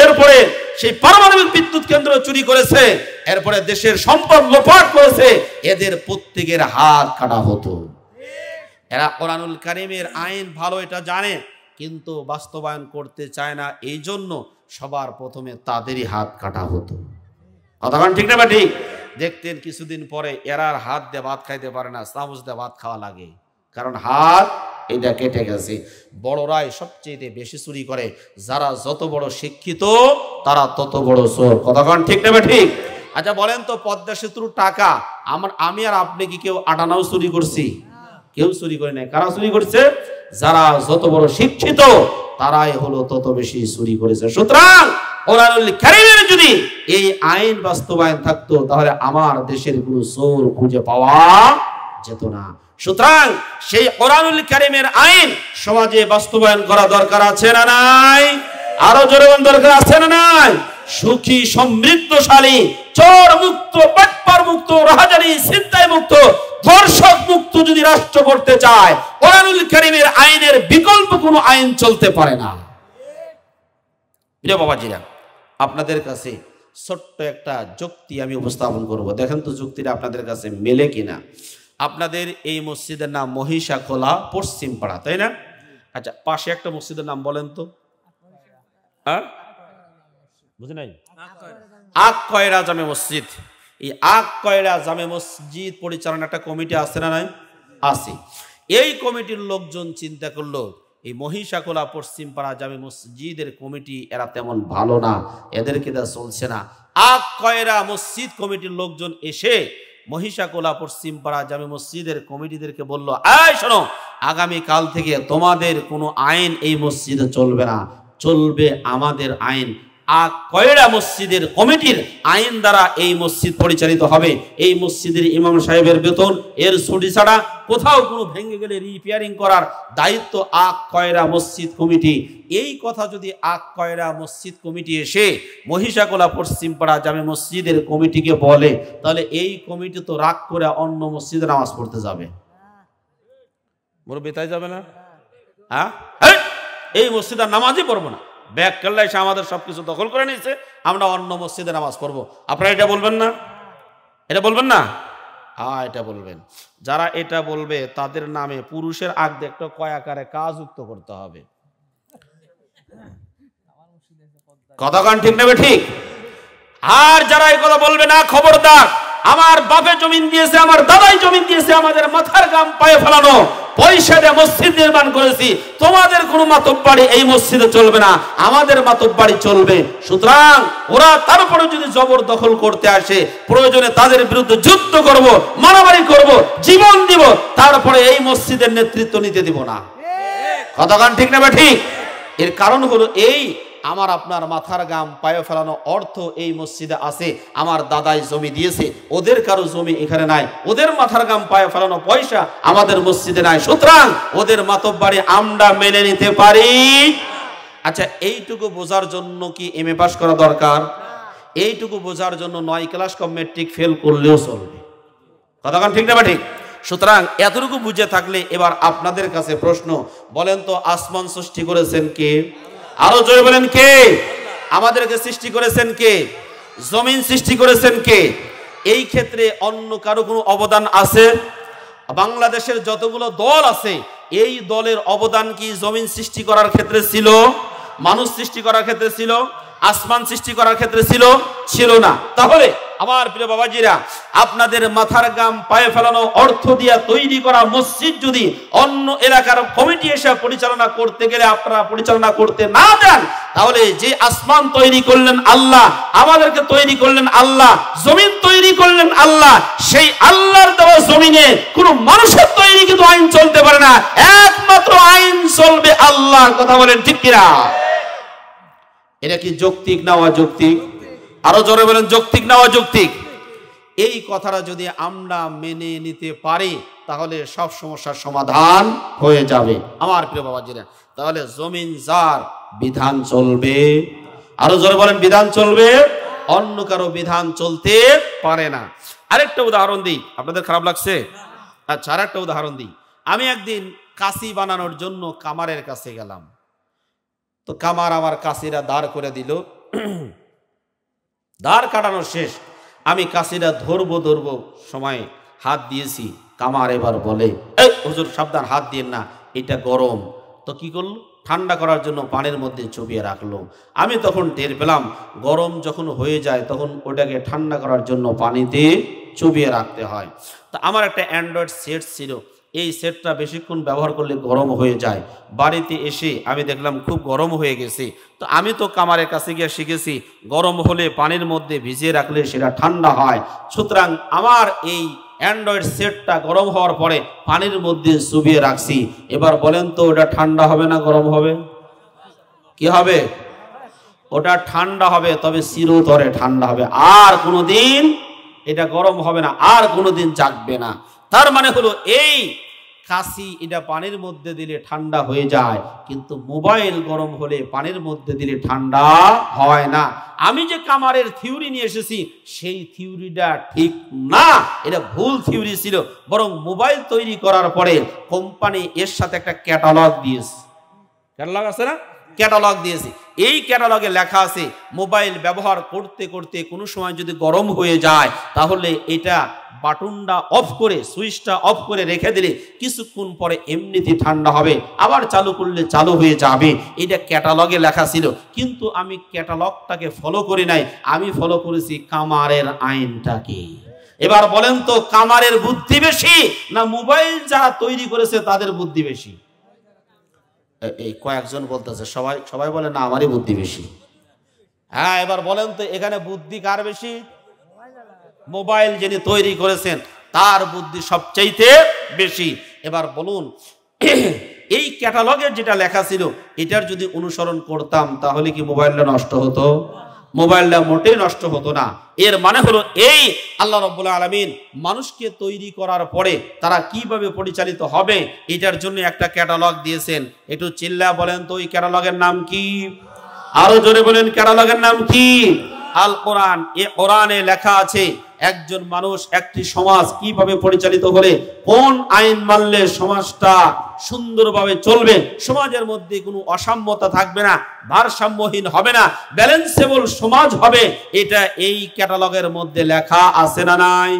এরপরে সেই পারমাণবিক বিদ্যুৎ কেন্দ্র চুরি করেছে, এরপরে দেশের সম্পদ লোপাট করেছে, এদের প্রত্যেকের হাত কাটা হতো। এরা কোরআনুল কারীমের আইন ভালো এটা জানে, কিন্তু বাস্তবায়ন করতে চায় না। এই জন্য সবার প্রথমে তাদেরই হাত কাটা হতো। কথা ঠিক না ঠিক? দেখতেন কিছুদিন পরে এরার হাত দিয়ে ভাত খাইতে পারে না, চামচ দিয়ে ভাত খাওয়া লাগে, কারণ হাত এটা কেটে গেছে। বড়রাই সবচেয়ে বেশি চুরি করে, যারা যত বড় শিক্ষিত তারা তত বড় চোর। কথা ঠিক না ঠিক? আচ্ছা বলেন তো, পদ্মা সেতুর টাকা আমি আর আপনি কি কেউ আটানাও চুরি করছি? কেউ চুরি করে নাই। কারা চুরি করছে? যারা যত বড় শিক্ষিত তারাই হলো তত বেশি চুরি করেছে। সুতরাং কোরআনুল কারীমের যদি এই আইন বাস্তবায়ন থাকতো, তাহলে আমার দেশের কোনো চোর খুঁজে পাওয়া যেত না। সুতরাং সেই কোরআনুল কারীমের আইন সমাজে বাস্তবায়ন করা দরকার আছে না নাই? আরো জোরে দরকার আছে না নাই? সুখী সমৃদ্ধশালী, চোর মুক্ত, বাটপার মুক্ত, রাহাজানি ছিনতাই মুক্ত, ধর্ষক মুক্ত যদি রাষ্ট্র করতে চায়, কোরআনুল কারীমের আইনের বিকল্প কোনো আইন চলতে পারে না। প্রিয় বাবাজিরা, আপনাদের কাছে ছোট্ট একটা যুক্তি আমি উপস্থাপন করব, দেখেন তো যুক্তিটা আপনাদের কাছে মেলে কিনা। আপনাদের এই মসজিদের নাম মহিষাখোলা পশ্চিম পাড়া, তাই না? আচ্ছা, পাশে একটা মসজিদের নাম বলেন তো। হ্যাঁ, বুঝি নাই? আক-কয়রা জামে মসজিদ। এই আক-কয়রা জামে মসজিদ পরিচালনা একটা কমিটি আছে না নাই? আছে। এই কমিটির লোকজন চিন্তা করলো, এই মহিষাখোলা পশ্চিম পাড়া জামে মসজিদের কমিটি এরা তেমন ভালো না, এদেরকে তা চলছে না। আক-কয়রা মসজিদ কমিটির লোকজন এসে মহিষাখোলা পশ্চিম পাড়া জামে মসজিদের কমিটিদেরকে বলল, এই শোনো, আগামী কাল থেকে তোমাদের কোনো আইন এই মসজিদে চলবে না, চলবে আমাদের আইন। আক-কয়রা মসজিদের কমিটির আইন দ্বারা এই মসজিদ পরিচালিত হবে। এই মসজিদের ইমাম সাহেবের বেতন, এর ছুটি ছাড়া কোথাও কোনো ভেঙে গেলে রিপেয়ারিং করার দায়িত্ব আক-কয়রা মসজিদ কমিটি। এই কথা যদি আক-কয়রা মসজিদ কমিটি এসে মহিষাখোলা পশ্চিম পাড়া জামে মসজিদের কমিটিকে বলে, তাহলে এই কমিটি তো রাগ করে অন্য মসজিদে নামাজ পড়তে যাবে। মুরব্বি তাই যাবে না? হ্যাঁ, এই মসজিদে নামাজই পড়বো না, ব্যাগ কেল্লা এসে আমাদের সবকিছু দখল করে নিয়েছে, আমরা অন্য মসজিদে নামাজ পড়বো। আপনারা এটা বলবেন না? এটা বলবেন না? হ্যাঁ, এটা বলবেন। যারা এটা বলবে তাদের নামে পুরুষের আগ দিয়ে একটা কয়াকারে কাজ যুক্ত করতে হবে। কথা কান ঠিক নেবে ঠিক? আর যারা এই কথা বলবে না, খবরদার, আমার বাপে জমিন দিয়েছে, আমার দাদাই জমিন দিয়েছে, আমাদের মাথার গাম পায়ে ফেলানো পয়সা দিয়ে মসজিদ নির্মাণ করেছি, তোমাদের কোনো মাতব্বাড়ি এই মসজিদে চলবে না, আমাদের মাতব্বাড়ি চলবে। সুতরাং ওরা তারপরে যদি জবরদখল করতে আসে, প্রয়োজনে তাদের বিরুদ্ধে যুদ্ধ করব, মারামারি করব, জীবন দিব, তারপরে এই মসজিদের নেতৃত্ব নিতে দিব না। কতক্ষণ ঠিক না ঠিক? এর কারণ হলো এই, আমার আপনার মাথার গাম পায়ে ফেলানো অর্থ এই মসজিদে আছে, আমার দাদাই জমি দিয়েছে, ওদের কারো জমি এখানে নাই, ওদের মাথার গাম পায়ে ফেলানো পয়সা আমাদের মসজিদে নাই, সুতরাং ওদের মাতব্বাড়ি আমরা মেনে নিতে পারি। আচ্ছা, এইটুকু বোঝার জন্য কি এমএ পাস করা দরকার? এইটুকু বোঝার জন্য 9 ক্লাস কম মেট্রিক ফেল করলেও চলবে। কতক্ষণ ঠিক না ঠিক? সুতরাং এতটুকু বুঝে থাকলে এবার আপনাদের কাছে প্রশ্ন, বলেন তো আসমান সৃষ্টি করেছেন কে? আরো জোরে বলেন কে? আমাদেরকে সৃষ্টি করেছেন কে? জমিন সৃষ্টি করেছেন কে? এই ক্ষেত্রে অন্য কারো কোনো অবদান আছে? বাংলাদেশের যতগুলো দল আছে, এই দলের অবদান কি জমিন সৃষ্টি করার ক্ষেত্রে ছিল? মানুষ সৃষ্টি করার ক্ষেত্রে ছিল? আসমান সৃষ্টি করার ক্ষেত্রে ছিল? ছিল না। তাহলে আমার প্রিয় বাবাজিরা, আপনাদের মাথার গাম পায়ে ফেলানো অর্থ দিয়া তৈরি করা মসজিদ যদি অন্য এলাকার কমিটি এসে পরিচালনা করতে গেলে আপনারা পরিচালনা করতে না দেন, তাহলে যে আসমান তৈরি করলেন আল্লাহ, আমাদেরকে তৈরি করলেন আল্লাহ, জমিন তৈরি করলেন আল্লাহ, সেই আল্লাহর দেওয়া জমিনে কোনো মানুষের তৈরি কিন্তু আইন চলতে পারে না, একমাত্র আইন চলবে আল্লাহর। কথা বলেন ঠিক কিনা? এটা কি যৌক্তিক না অযৌক্তিক? আরো জোরে বলেন, যৌক্তিক না অযৌক্তিক? এই কথাটা যদি আমরা মেনে নিতে পারি, তাহলে সব সমস্যার সমাধান হয়ে যাবে আমার প্রিয় বাবাজিরা। তাহলে জমিন যার, বিধান চলবে। আরো জোরে বলেন, বিধান চলবে, অন্য কারো বিধান চলতে পারে না। আরেকটা উদাহরণ দিই, আপনাদের খারাপ লাগছে? আচ্ছা, আরেকটা উদাহরণ দিই। আমি একদিন কাশি বানানোর জন্য কামারের কাছে গেলাম, তো কামার আমার কাশিরা দাঁড় করে দিল, দাঁড় কাটানো শেষ, আমি কাশিরা ধরবো সময় হাত দিয়েছি, কামার এবার বলে, এই হুজুর সাবধান, হাত দিয়েন না, এটা গরম। তো কি করলো, ঠান্ডা করার জন্য পানির মধ্যে চুবিয়ে রাখলো। আমি তখন টের পেলাম, গরম যখন হয়ে যায় তখন ওটাকে ঠান্ডা করার জন্য পানিতে চুবিয়ে রাখতে হয়। তো আমার একটা অ্যান্ড্রয়েড সেট ছিল, এই সেটটা বেশিক্ষণ ব্যবহার করলে গরম হয়ে যায়। বাড়িতে এসে আমি দেখলাম খুব গরম হয়ে গেছে। তো আমি তো কামারের কাছে গিয়ে শিখেছি, গরম হলে পানির মধ্যে ভিজিয়ে রাখলে সেটা ঠান্ডা হয়। সুতরাং আমার এই অ্যান্ড্রয়েড সেটটা গরম হওয়ার পরে পানির মধ্যে চুবিয়ে রাখছি। এবার বলেন তো, ওটা ঠান্ডা হবে না গরম হবে? কি হবে? ওটা ঠান্ডা হবে, তবে চিরতরে ঠান্ডা হবে, আর কোনোদিন এটা গরম হবে না, আর কোনোদিন জাগবে না। তার মানে হলো এই কাশি এটা পানির মধ্যে দিলে ঠান্ডা হয়ে যায়, কিন্তু মোবাইল গরম হলে পানির মধ্যে দিলে ঠান্ডা হয় না। আমি যে কামারের থিওরি নিয়ে এসেছি, সেই থিওরিটা ঠিক না, এটা ভুল থিওরি ছিল। বরং মোবাইল তৈরি করার পরে কোম্পানি এর সাথে একটা ক্যাটালগ দিয়েছে, ক্যাটালগ আছে না, ক্যাটালগ দিয়েছে। এই ক্যাটালগে লেখা আছে, মোবাইল ব্যবহার করতে করতে কোনো সময় যদি গরম হয়ে যায়, তাহলে এটা বাটনটা অফ করে, সুইচটা অফ করে রেখে দিলে কিছুক্ষণ পরে এমনিতে ঠান্ডা হবে, আবার চালু করলে চালু হয়ে যাবে। এটা ক্যাটালগে লেখা ছিল, কিন্তু আমি ক্যাটালগটাকে ফলো করি নাই, আমি ফলো করেছি কামারের আইনটাকে। এবার বলেন তো, কামারের বুদ্ধি বেশি না মোবাইল যারা তৈরি করেছে তাদের বুদ্ধি বেশি? এই কয়েকজন বলতেছে, সবাই বলে না আমারই বুদ্ধি বেশি। হ্যাঁ, এবার বলেন তো, এখানে বুদ্ধি কার বেশি? মোবাইল যিনি তৈরি করেছেন তার বুদ্ধি সবচাইতে বেশি। এবার বলুন, এই ক্যাটালগের যেটা লেখা ছিল এটার যদি অনুসরণ করতাম, তাহলে কি মোবাইলটা নষ্ট হতো? মোবাইলটা মোটেই নষ্ট হতো না। এর মানে হলো এই, আল্লাহ রাব্বুল আলামিন মানুষকে তৈরি করার পরে তারা কিভাবে পরিচালিত হবে এটার জন্য একটা ক্যাটালগ দিয়েছেন। একটু চিল্লা বলেন তো, ওই ক্যাটালগের নাম কি? আরো জোরে বলেন, ক্যাটালগের নাম কি? আল কোরআন। এ কোরআনে লেখা আছে একজন মানুষ, একটি সমাজ কিভাবে পরিচালিত হলে, কোন আইন মানলে সমাজটা সুন্দরভাবে চলবে, সমাজের মধ্যে কোনো অসাম্যতা থাকবে না, ভারসাম্যহীন হবে না, ব্যালেন্সেবল সমাজ হবে, এটা এই ক্যাটালগের মধ্যে লেখা আছে না নাই?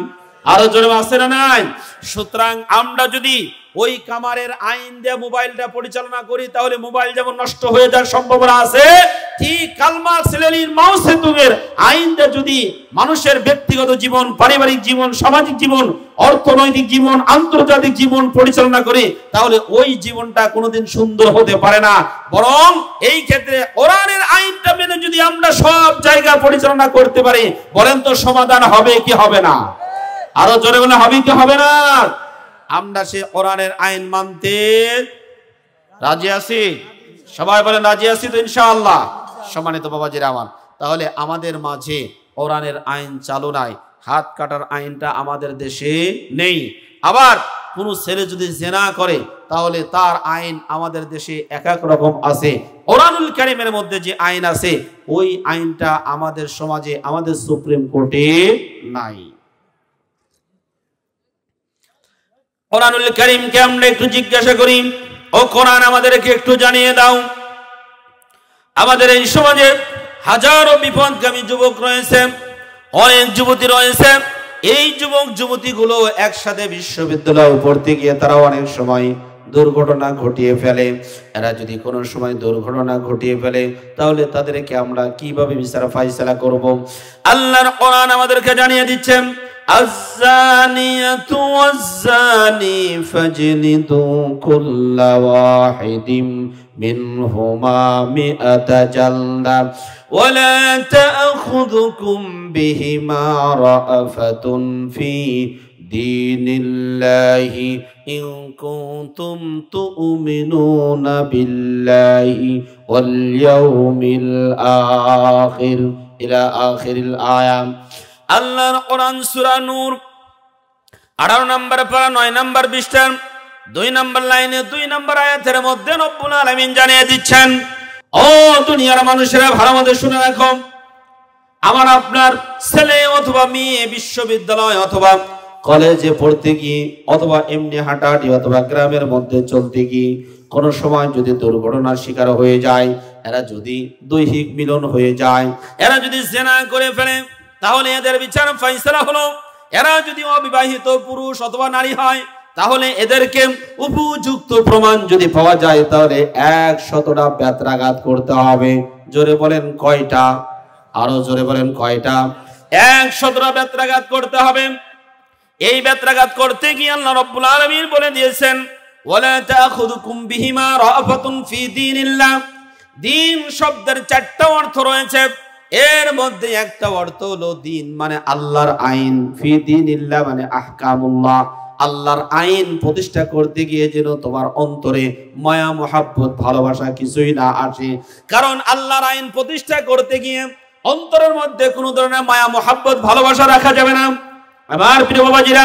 আরো জোরে আছে না নাই? সুতরাং আমরা যদি ওই কামারের আইন দিয়ে মোবাইলটা পরিচালনা করি, তাহলে মোবাইল যেমন নষ্ট হয়ে যাওয়ার সম্ভাবনা আছে, ঠিক কার্ল মার্কস, লেনিন, মাও সেতুংয়ের আইনটা যদি মানুষের ব্যক্তিগত জীবন, পারিবারিক জীবন, সামাজিক জীবন, অর্থনৈতিক জীবন, আন্তর্জাতিক জীবন পরিচালনা করে, তাহলে ওই জীবনটা কোনোদিন সুন্দর হতে পারে না। বরং এই ক্ষেত্রে কোরআনের আইনটা মেনে যদি আমরা সব জায়গা পরিচালনা করতে পারি, বলেন তো সমাধান হবে কি হবে না? আরো জোরে বলে হবে কি হবে না? আমরা সে কোরআনের আইন মানতে রাজি আছি? সবাই বলেন রাজি আছি তো ইনশাআল্লাহ। সম্মানিত বাবাজিরা আমার, তাহলে আমাদের মাঝে কোরআনের আইন চালু নাই, হাত কাটার আইনটা আমাদের দেশে নেই। আবার কোনো ছেলে যদি জেনা করে, তাহলে তার আইন আমাদের দেশে এক এক রকম আছে। কোরআনুল কারীমের মধ্যে যে আইন আছে, ওই আইনটা আমাদের সমাজে, আমাদের সুপ্রিম কোর্টে নাই। কোরআনুল কারীমকে আমরা একটু জিজ্ঞাসা করি, ও কোরআন আমাদেরকে একটু জানিয়ে দাও, আমাদের এই সমাজে হাজারো বিপদগামী যুবক রয়েছে, অনেক যুবতী রয়েছে। এই যুবক যুবতীগুলো একসাথে বিশ্ববিদ্যালয়ে পড়তে গিয়ে তারা অনেক সময় দুর্ঘটনা ঘটিয়ে ফেলে। এরা যদি কোনো সময় দুর্ঘটনা ঘটিয়ে ফেলে, তাহলে তাদেরকে আমরা কিভাবে বিচার ফায়সালা করব? আল্লাহর কোরআন আমাদেরকে জানিয়ে দিচ্ছেন, আয-যানিয়াতু ওয়াজ-যানি ফাজলিদু কুল্লা ওয়াহিদিম মিনহুমা মিআতা জালদা ওয়ালা তা'খুযুকুম বিহিমা রা'ফাতুন ফি দীনিল্লাহি ইন কুনতুম তু'মিনুনা বিল্লাহি ওয়াল ইয়াউমিল আখির ইলা আখিরিল আয়াত। আল্লাহর কোরআন সূরা নূর 18 নম্বর পারা 9 নম্বর পৃষ্ঠার 2 নম্বর লাইনে 2 নম্বর আয়াতের মধ্যে রব্বুল আলামিন জানিয়ে দিচ্ছেন, ও দুনিয়ার মানুষেরা ভালো মতো শুনে রাখো, আমার আপনার ছেলে অথবা মেয়ে বিশ্ববিদ্যালয় অথবা কলেজে পড়তে গিয়ে অথবা এমনি হাঁটাহাঁটি অথবা গ্রামের মধ্যে চলতে গিয়ে কোনো সময় যদি দুর্ঘটনার শিকার হয়ে যায়, এরা যদি দৈহিক মিলন হয়ে যায়, এরা যদি জিনা করে ফেলে, তাহলে এদের বিচার ফায়সালা হলো। এরা যদি অবিবাহিত পুরুষ অথবা নারী হয়, তাহলে এদেরকে উপযুক্ত প্রমাণ যদি পাওয়া যায়, তাহলে 100টা বেত্রাঘাত করতে হবে। জোরে বলেন কয়টা? আরো জোরে বলেন কয়টা? 100টা বেত্রাঘাত করতে হবে। এই বেত্রাঘাত করতে গিয়ে আল্লাহ রাব্বুল আলামিন বলে দিয়েছেন, ওয়ালা তা'খুযুকুম বিহিমা রা'ফাতুন ফি দীনিল্লাহ। দ্বীন শব্দের 4টা অর্থ রয়েছে, এর মধ্যে একটা অর্থ হলো দ্বীন মানে আল্লাহর আইন, ফি দীনিল্লাহ মানে আহকামুল্লাহ। আল্লাহর আইন প্রতিষ্ঠা করতে গিয়ে যেন তোমার অন্তরে মায়া মোহাব্বত ভালোবাসা কিছুই না আসে, কারণ আল্লাহর আইন প্রতিষ্ঠা করতে গিয়ে অন্তরের মধ্যে কোনো ধরনের মায়া মোহাব্বত ভালোবাসা রাখা যাবে না। আমার প্রিয় বাবাজিরা,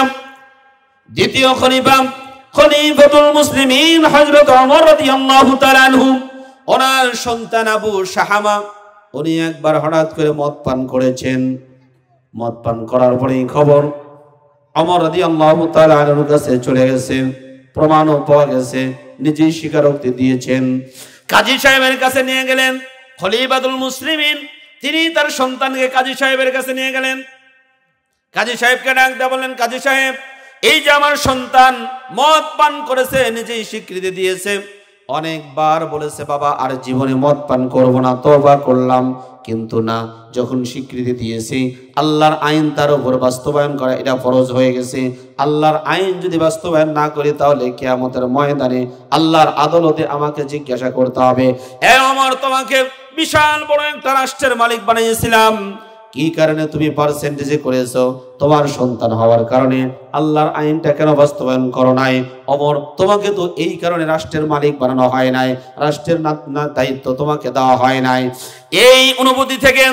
দ্বিতীয় খলিফাতুল মুসলিমিন হযরত ওমর রাদিয়াল্লাহু তাআলা আনহু, ওনার সন্তান আবু শাহামা, উনি একবার হঠাৎ করে মদ পান করেছেন। মদ পান করার পরেই খবর ওমর রাদিয়াল্লাহু তাআলা আনহুর কাছে চলে গেছে, প্রমাণও পাওয়া গেছে, নিজেই স্বীকারোক্তি দিয়েছেন। কাজী সাহেবের কাছে নিয়ে গেলেন খলিফাতুল মুসলিমিন, তিনি তার সন্তানকে কাজী সাহেবের কাছে নিয়ে গেলেন। কাজী সাহেবকে ডাক দিয়ে বললেন, কাজী সাহেব, এই যে আমার সন্তান মদ পান করেছে, নিজেই স্বীকৃতি দিয়েছে, অনেকবার বলেছে বাবা আর জীবনে মদ পান করব না, তওবা করলাম, কিন্তু না, যখন স্বীকৃতি দিয়েছে আল্লাহর আইন তার উপর বাস্তবায়ন করা এটা ফরজ হয়ে গেছে। আল্লাহর আইন যদি বাস্তবায়ন না করি, তাহলে কিয়ামতের ময়দানে আল্লাহর আদালতে আমাকে জিজ্ঞাসা করতে হবে, হে ওমর, তোমাকে বিশাল বড় একটা রাষ্ট্রের মালিক বানিয়েছিলাম, কি কারণে তুমি পার্সেন্টেজে করেছো? তোমার সন্তান হওয়ার কারণে। আল্লাহর আইনটা কেন বাস্তবায়ন করো নাই? ওমর, তোমাকে তো এই কারণে রাষ্ট্রের মালিক বানানো হয় নাই, রাষ্ট্রের দায়িত্ব তোমাকে দেওয়া হয় নাই। এই অনুভূতি থেকে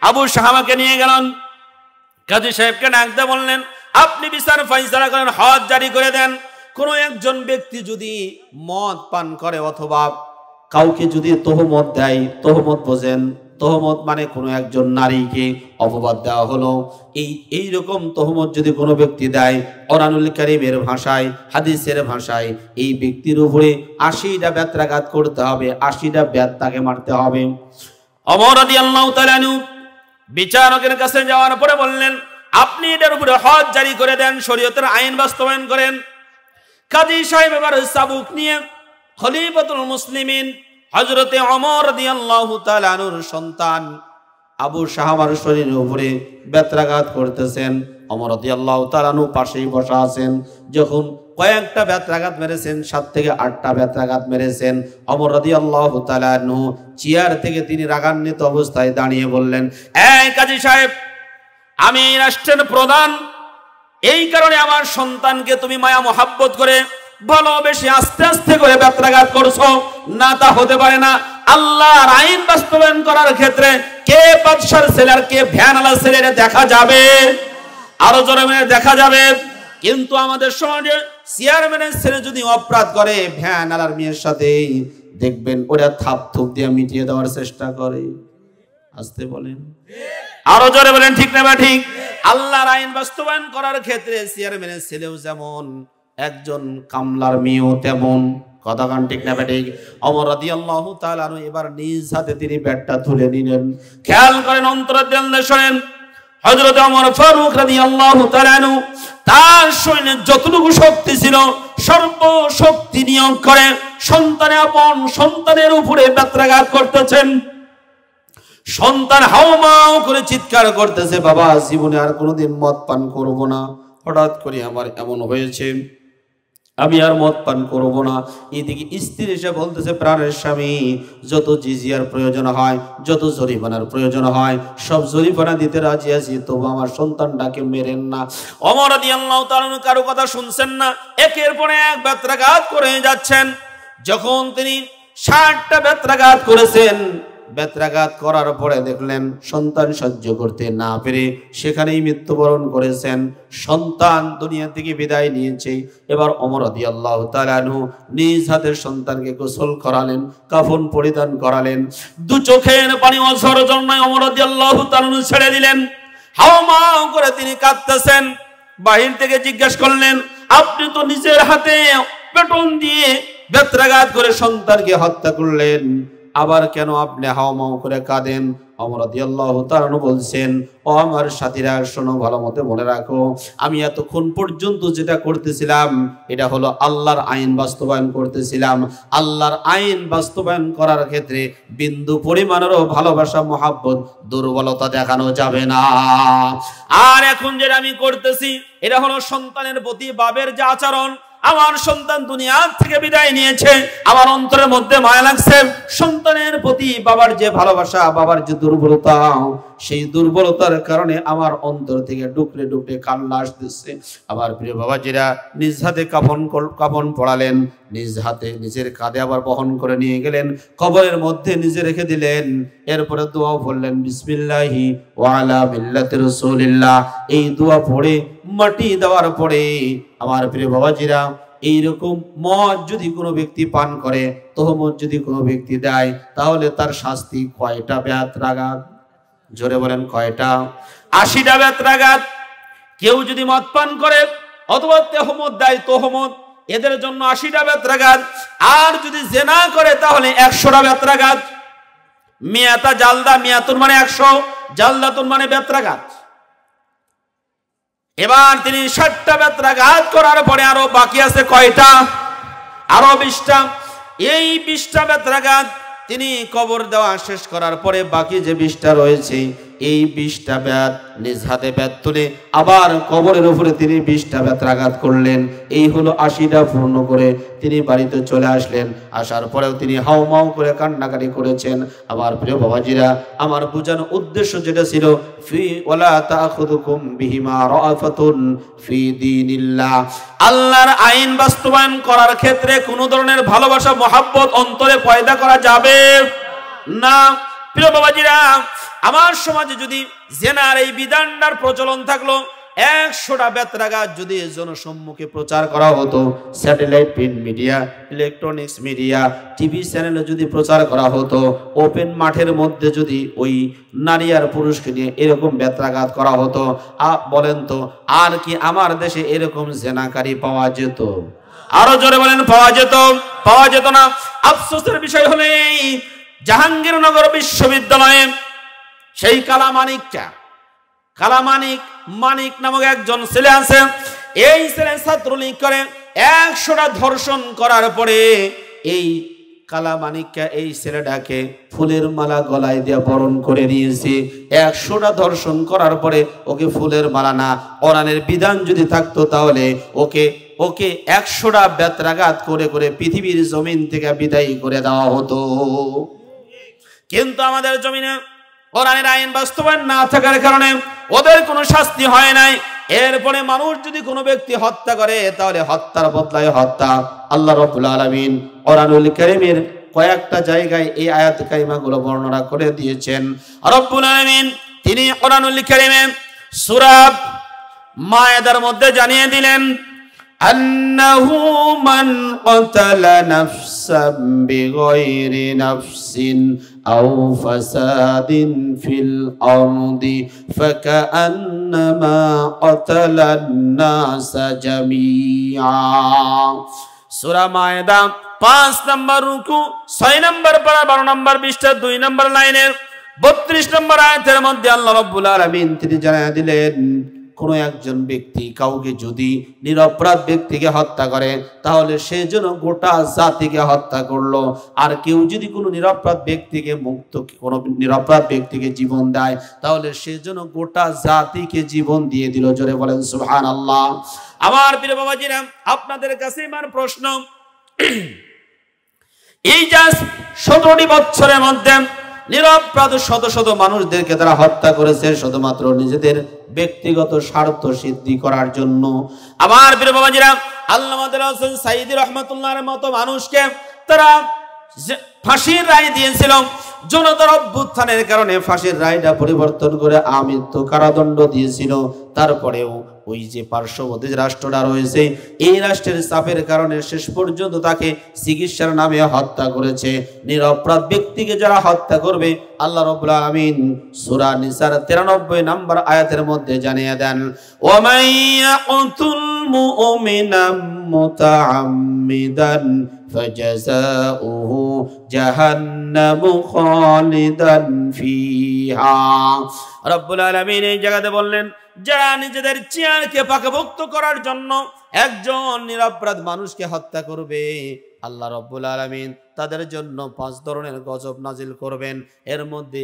আবু শাহামাকে নিয়ে গেলেন, কাজী সাহেবকে ডাক দিয়ে বললেন, আপনি বিচার ফায়সালা করেন, হদ জারি করে দেন। কোন একজন ব্যক্তি যদি মদ পান করে অথবা কাউকে যদি তহমত দেয়, তহমত বোঝেন, তহমত মানে কোনো একজন নারীকে অপবাদ দেওয়া হলো, এই রকম তহমত যদি কোনো ব্যক্তি দেয়, কোরআনুল কারীমের ভাষায়, হাদিসের ভাষায়, এই ব্যক্তির উপরে 80টা বেত্রাঘাত করতে হবে, 80টা বেত তাকে মারতে হবে। ওমর রাদিয়াল্লাহু তাআলা আনহু বিচারকের কাছে যাওয়ার পরে বললেন, আপনি এটার উপরে হদ জারি করে দেন, শরীয়তের আইন বাস্তবায়ন করেন। কাজী সাহেব এবার চাবুক নিয়ে খলিফাতুল মুসলিমিন হযরতে ওমর রাদিয়াল্লাহু তাআলা আনহুর সন্তান আবু শাহমার শরীরের উপরে বেত্রাঘাত করতেছেন। ওমর রাদিয়াল্লাহু তাআলা আনহু পাশেই বসা আছেন। যখন কয়েকটা বেত্রাঘাত মেরেছেন, 7 থেকে 8টা বেত্রাঘাত মেরেছেন, ওমর রাদিয়াল্লাহু তাআলা আনহু চেয়ার থেকে তিনি রাগান্বিত অবস্থায় দাঁড়িয়ে বললেন, এই কাজী সাহেব, আমি এই রাষ্ট্রের প্রধান, এই কারণে আমার সন্তানকে তুমি মায়া মোহাব্বত করে ভালোবেসে আস্তে আস্তে করে বেত্রাঘাত করছো, না তা হতে পারে না। আল্লাহর আইন বাস্তবায়ন করার ক্ষেত্রে কে বাদশার ছেলে আর কে ভ্যানওয়ালা ছেলে দেখা যাবে, আরো জোরে দেখা যাবে। কিন্তু আমাদের সমাজে চেয়ারম্যানের ছেলে যদি অপরাধ করে ভ্যানওয়ালার মেয়ের সাথে, দেখবেন ওরা থাপ থুপ দিয়ে মিটিয়ে দেওয়ার চেষ্টা করে। আসতে বলেন, আরো জোরে বলেন, ঠিক না বা ঠিক? আল্লাহর আইন বাস্তবায়ন করার ক্ষেত্রে চেয়ারম্যানের ছেলেও যেমন, একজন কামলার মেয়েও তেমন। কথা কান ঠিক না বা ঠিক? ওমর রাদিয়াল্লাহু তাআলা আনহু এবার নিজ হাতে তিনি ব্যাটটা তুলে নিলেন। খেয়াল করেন, অন্তরের দিল দিয়ে শোনেন, হযরত ওমর ফারুক রাদিয়াল্লাহু তাআলা আনহু তার শরীরে যতটুকু শক্তি ছিল সর্বশক্তি নিয়োগ করে সন্তানের আপন সন্তানের উপরে বেত্রাঘাত করতেছেন। সন্তান হাওমাও করে চিৎকার করতেছে, বাবা জীবনে আর কোনোদিন মদ পান করব না, হঠাৎ করে আমার এমন হয়েছে, আমি আর মদ পান করব না। এদিকে স্ত্রী এসে বলতেছে, প্রাণের স্বামী, যত জিজিয়ার প্রয়োজন হয়, যত জরিমানার প্রয়োজন হয়, সব জরিমানা দিতে রাজি আছি, তবু আমার সন্তানটাকে মেরেন না। ওমর রাদিয়াল্লাহু তাআলা কারো কথা শুনছেন না, একের পর এক বেত্রাঘাত করে যাচ্ছেন। যখন তিনি 60টা বেত্রাঘাত করেছেন, বেত্রাঘাত করার পরে দেখলেন সন্তান সহ্য করতে না পেরে সেখানেই মৃত্যুবরণ করেছেন। সন্তান দুনিয়া থেকে বিদায় নিয়েছে। এবার ওমর রাদিয়াল্লাহু তাআলা আনহু নিজ হাতের সন্তানকে গোসল করালেন, কাফন পরিধান করালেন, দু চোখের পানি অঝর জন্যই ওমর রাদিয়াল্লাহু তাআলা আনহু ছেড়ে দিলেন। হাওমাও করে তিনি কাঁদতেছেন। বাহির থেকে জিজ্ঞাসা করলেন, আপনি তো নিজের হাতে বেটন দিয়ে বেত্রাঘাত করে সন্তানকে হত্যা করলেন, আবার কেন আপনি হাওমাও করে কাঁদেন? ওমর রাদিয়াল্লাহু তাআলা বলছেন, ও আমার সাথীরা শোনো, ভালো মতো মনে রাখো, আমি এতক্ষণ পর্যন্ত যেটা করতেছিলাম এটা হলো আল্লাহর আইন বাস্তবায়ন করতেছিলাম। আল্লাহর আইন বাস্তবায়ন করার ক্ষেত্রে বিন্দু পরিমাণেরও ভালোবাসা মহাব্বত দুর্বলতা দেখানো যাবে না। আর এখন যেটা আমি করতেছি এটা হলো সন্তানের প্রতি বাবার যে আচরণ। আমার সন্তান দুনিয়া থেকে বিদায় নিয়েছে, আমার অন্তরের মধ্যে মায়া লাগছে। সন্তানের প্রতি বাবার যে ভালোবাসা, বাবার যে দুর্বলতা, সেই দুর্বলতার কারণে আমার অন্তর থেকে ডুকরে ডুকরে কান্না আসতেছে। আমার প্রিয় বাবাজিরা নিজ হাতে কাফন পড়ালেন, নিজ হাতে নিজের কাঁধে আবার বহন করে নিয়ে গেলেন, কবরের মধ্যে নিজে রেখে দিলেন। এরপরে দোয়া পড়লেন, বিসমিল্লাহি ওয়া আলা মিল্লাতি রাসূলিল্লাহ। এই দোয়া পড়ে মাটি দেওয়ার পরে আমার প্রিয় বাবাজিরা, এইরকম মদ যদি কোনো ব্যক্তি পান করে, তহমত যদি কোনো ব্যক্তি দেয়, তাহলে তার শাস্তি কয়টা বেত্রাঘাত? জোরে বলেন, কয়টা? 80টা বেত্রাঘাত। কেউ যদি মদ পান করে অথবা তহমত দেয়, তহমত, এদের জন্য 80টা বেত্রাঘাত। আর যদি জেনা করে তাহলে 100টা বেত্রাঘাত। মিয়াতা জালদা, মিয়াতুন মানে 100, জালদাতুন মানে বেত্রাঘাত। এবার তিনি 60টা বেত্রাঘাত করার পরে আরো বাকি আছে কয়টা? আরো 20টা। এই 20টা বেত্রাঘাত তিনি কবর দেওয়া শেষ করার পরে বাকি যে 20টা রয়েছে, এই 20টা বেত নিজ হাতে বেত তুলে আবার কবরের উপরে তিনি 20টা বেত্রাঘাত করলেন। এই হলো 80টা পূর্ণ করে তিনি বাড়িতে চলে আসলেন। আসার পরেও তিনি হাওমাও করে কান্নাকাটি করেছেন। আমার প্রিয় বাবাজিরা, আমার বোঝানোর উদ্দেশ্য যেটা ছিল, ফি ওয়ালা তাখুদুকুম বিহিমা রাফাতুন ফি দীনিল্লাহ, আল্লাহর আইন বাস্তবায়ন করার ক্ষেত্রে কোনো ধরনের ভালোবাসা মহাব্বত অন্তরে পয়দা করা যাবে না। প্রিয় বাবাজিরা, আমার সমাজে যদি জেনার এই বিধানটার প্রচলন থাকলো, 100টা বেত্রাঘাত যদি জনসম্মুখে প্রচার করা হতো, satellite, print media, electronics media, TV চ্যানেলে যদি প্রচার করা হতো, ওপেন মাঠের মধ্যে যদি ওই নারী আর পুরুষকে নিয়ে এরকম বেত্রাঘাত করা হতো, বলেন তো আর কি আমার দেশে এরকম জেনাকারী পাওয়া যেত? আরো জোরে বলেন, পাওয়া যেত? পাওয়া যেত না। আফসোসের বিষয় হলে জাহাঙ্গীরনগর বিশ্ববিদ্যালয়ে সেই কালামানিক মানিক নামক একজন ছেলে আছে। এই ছেলে ছাত্রলীগ করে, 100টা ধর্ষণ করার পরে এই কালামানিককে এই ছেলেটাকে ফুলের মালা গলায় দিয়ে বরণ করে নিয়েছে। 100টা ধর্ষণ করার পরে ওকে ফুলের মালা না, কোরআনের বিধান যদি থাকতো তাহলে ওকে 100টা বেত্রাঘাত করে করে পৃথিবীর জমিন থেকে বিদায় করে দেওয়া হতো। কিন্তু আমাদের জমিনে কোরআনের আইন বাস্তবায়ন না থাকার কারণে ওদের কোনো শাস্তি হয় নাই। এরপরে মানুষ যদি কোনো ব্যক্তি হত্যা করে তাহলে হত্যার বদলায় হত্যা। আল্লাহ রাব্বুল আলামিন কোরআনুল কারীমের কয়েকটা জায়গায় এই আয়াত কারিমাগুলো বর্ণনা করে দিয়েছেন। রব্বুল আলামিন তিনি কোরআনুল কারীমে সূরা মায়েদার মধ্যে জানিয়ে দিলেন, আন্নাহু মান ক্বাতালা নাফসান বিগাইরি নাফসিন আও ফাসাদিন ফিল আরদি ফাকান্নামা ক্বাতালান নাসা জামিআ। সূরা মায়েদা 5 নম্বর রুকু 6 নম্বর পারা 12 নম্বর পৃষ্ঠা 2 নম্বর লাইনের 32 নম্বর আয়াতের মধ্যে আল্লাহ রাব্বুল আলামিন তিনি জানিয়ে দিলেন, কোন একজন ব্যক্তি কাউকে যদি নিরপরাধ ব্যক্তিকে হত্যা করে তাহলে সে যেন গোটা জাতিকে হত্যা করলো। আর কেউ যদি কোনো নিরপরাধ ব্যক্তিকে জীবন দেয় তাহলে সে যেন গোটা জাতিকে জীবন দিয়ে দিল। জোরে বলেন সুবহানাল্লাহ। আমার প্রিয় বাবাজিরা, আপনাদের কাছে আমার প্রশ্ন, এই যে 17টি বছরের মধ্যে নিরপরাধ শত শত মানুষদেরকে তারা হত্যা করেছে শুধুমাত্র নিজেদের ব্যক্তিগত স্বার্থ সিদ্ধি করার জন্য। আমার প্রিয় বাবাজিরা, আল্লামা হোসেন সাইদী রহমাতুল্লাহর মতো মানুষকে তারা ফাঁসির রায় দিয়েছিল। জনতার অভ্যুত্থানের কারণে ফাঁসির রায়টা পরিবর্তন করে আমৃত্যু কারাদণ্ড দিয়েছিল। তারপরেও ওই যে পার্শ্ববর্তী রাষ্ট্রটা রয়েছে, এই রাষ্ট্রের চাপের কারণে শেষ পর্যন্ত তাকে চিকিৎসার নামে হত্যা করেছে। নিরপরাধ ব্যক্তিকে যারা হত্যা করবে আল্লাহ রাব্বুল আলামিন সূরা নিসার 93 নম্বর আয়াতের মধ্যে জানিয়ে দেন, ওয়া মাইয়াকুতুল মুমিনাম মুতাআম্মিদান ফাজাযাউহু জাহান্নামু খালিদান ফিহা। রাব্বুল আলামিন এই জায়গাতে বললেন, যারা নিজেদের চেয়ারকে পাকাপোক্ত করার জন্য একজন নিরপরাধ মানুষকে হত্যা করবে, আল্লাহ রাব্বুল আলামিন তাদের জন্য 5 ধরনের গজব নাজিল করবেন। এর মধ্যে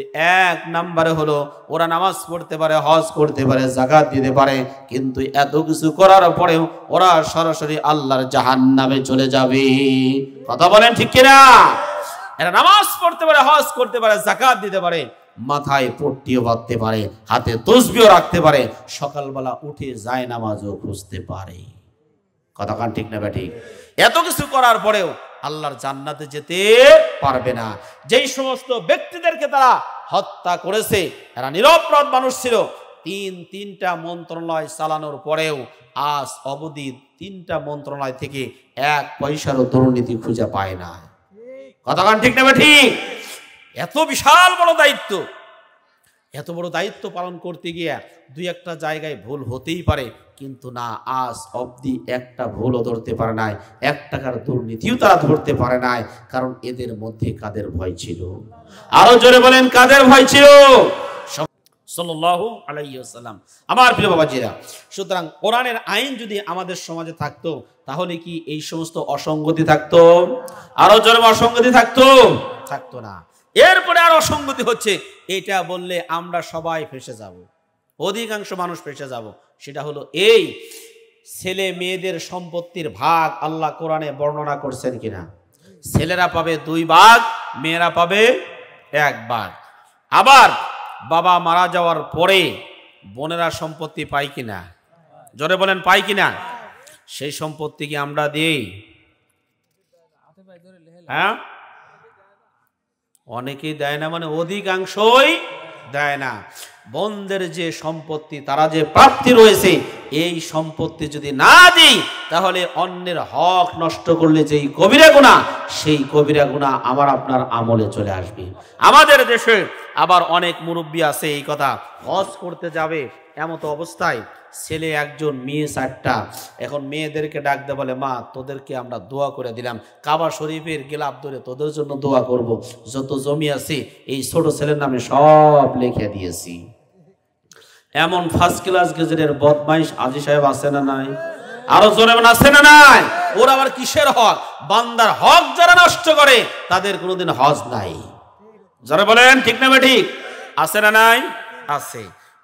1 নম্বরে হলো ওরা নামাজ পড়তে পারে, হজ করতে পারে, যাকাত দিতে পারে, কিন্তু এত কিছু করার পরেও ওরা সরাসরি আল্লাহর জাহান্নামে চলে যাবে। কথা বলেন ঠিক কিনা? এরা নামাজ পড়তে পারে, হজ করতে পারে, যাকাত দিতে পারে, মাথায় পট্টিও বাঁধতে পারে, হাতে তসবিও রাখতে পারে, সকালবেলা উঠে যায় নামাজও খুঁজতে পারে। কথা কান ঠিক না ঠিক? এত কিছু করার পরেও আল্লাহর জান্নাতে যেতে পারবে না। যেই সমস্ত ব্যক্তিদেরকে তারা হত্যা করেছে এরা নিরপরাধ মানুষ ছিল। তিনটা মন্ত্রণালয় চালানোর পরেও আজ অবধি 3টা মন্ত্রণালয় থেকে 1 পয়সারও দুর্নীতি খুঁজে পায় না। কথা কান ঠিক না ঠিক? এত বিশাল বড় দায়িত্ব, এত বড় দায়িত্ব পালন করতে গিয়ে 2-1টা জায়গায় ভুল হতেই পারে, কিন্তু না, আজ অবধি একটা ভুলও ধরতে পারে নাই, 1 টাকার দুর্নীতিও তারা ধরতে পারে নাই। কারণ এদের মধ্যে কাদের ভয় ছিল? আরো জোরে বলেন, কাদের ভয় ছিল? সাল্লাল্লাহু আলাইহি ওয়াসাল্লাম। আমার প্রিয় বাবাজিরা, সুতরাং কোরআনের আইন যদি আমাদের সমাজে থাকতো তাহলে কি এই সমস্ত অসঙ্গতি থাকতো? আরো জোরে অসঙ্গতি থাকতো? থাকতো না। এরপরে আর অসঙ্গতি হচ্ছে, এটা বললে আমরা সবাই ফেঁসে যাব, অধিকাংশ মানুষ ফেঁসে যাব। সেটা হলো এই ছেলে মেয়েদের সম্পত্তির ভাগ আল্লাহ কোরআনে বর্ণনা করছেন কিনা? ছেলেরা পাবে 2 ভাগ, মেয়েরা পাবে 1 ভাগ। আবার বাবা মারা যাওয়ার পরে বোনেরা সম্পত্তি পায় কিনা? জোরে বলেন, পায় কিনা? সেই সম্পত্তি কি আমরা দিই? হ্যাঁ, অনেকেই দেয় না, মানে অধিকাংশই দেয় না। বোনদের যে সম্পত্তি, তারা যে প্রাপ্তি রয়েছে, এই সম্পত্তি যদি না দিই তাহলে অন্যের হক নষ্ট করলে যেই কবিরা গুনাহ, সেই কবিরা গুনাহ আমার আপনার আমলে চলে আসবে। আমাদের দেশে আবার অনেক মুরব্বী আছে এই কথা, হজ করতে যাবে এমতো অবস্থায় ছেলে 1জন, মেয়ে 4টা। এখন মেয়েদেরকে ডাক দে, বলে মা তোদেরকে আমরা দোয়া করে দিলাম, কাবা শরীফের গিলাফ ধরে তোদের জন্য দোয়া করব, যত জমি আছে এই ছোট ছেলের নামে সব লিখে দিয়েছি। এমন 1st ক্লাস গেজেটের বদমাইশ আজি সাহেব আছে না নাই? আরো জোরে আছে না নাই? ওরা আবার কিসের হক? বান্দার হক যারা নষ্ট করে তাদের কোনোদিন হজ নাই। যারা বলেন ঠিক না ঠিক? আছে না নাই? আছে।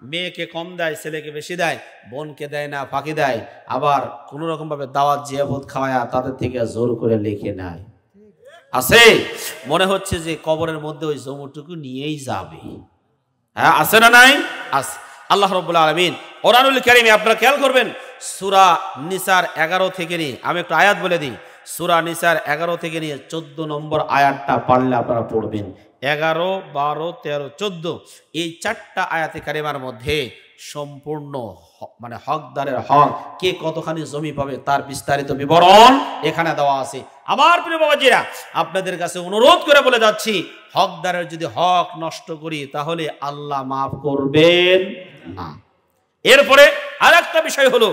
মেয়েকে কম দেয়, ছেলেকে বেশি দেয়, বোনকে দেয় না, ফাঁকি দেয়, আবার কোন রকম ভাবে দাওয়াত জিয়াফত খাওয়ায়া তাদের থেকে জোর করে লিখে নেয়। আছে। মনে হচ্ছে যে কবরের মধ্যে ওই জমিটুকু নিয়েই যাবে। হ্যাঁ, আছে না নাই? আছে। আল্লাহ রাব্বুল আলামিন কোরআনুল কারীমে আপনারা খেয়াল করবেন, সূরা নিসার 11 থেকে নিয়ে আমি একটু আয়াত বলে দিই। সূরা নিসার 11 থেকে নিয়ে 14 নম্বর আয়াতটা পারলে আপনারা পড়বেন। 11, 12, 13, 14 এই 4টা আয়াতে কারিমার মধ্যে সম্পূর্ণ মানে হকদারের হক, কে কতখানি জমি পাবে তার বিস্তারিত বিবরণ এখানে দেওয়া আছে। আমার প্রিয় বাবাজিরা, আপনাদের কাছে অনুরোধ করে বলে যাচ্ছি, হকদারের যদি হক নষ্ট করি তাহলে আল্লাহ মাফ করবেন না। এরপরে আরেকটা বিষয় হলো,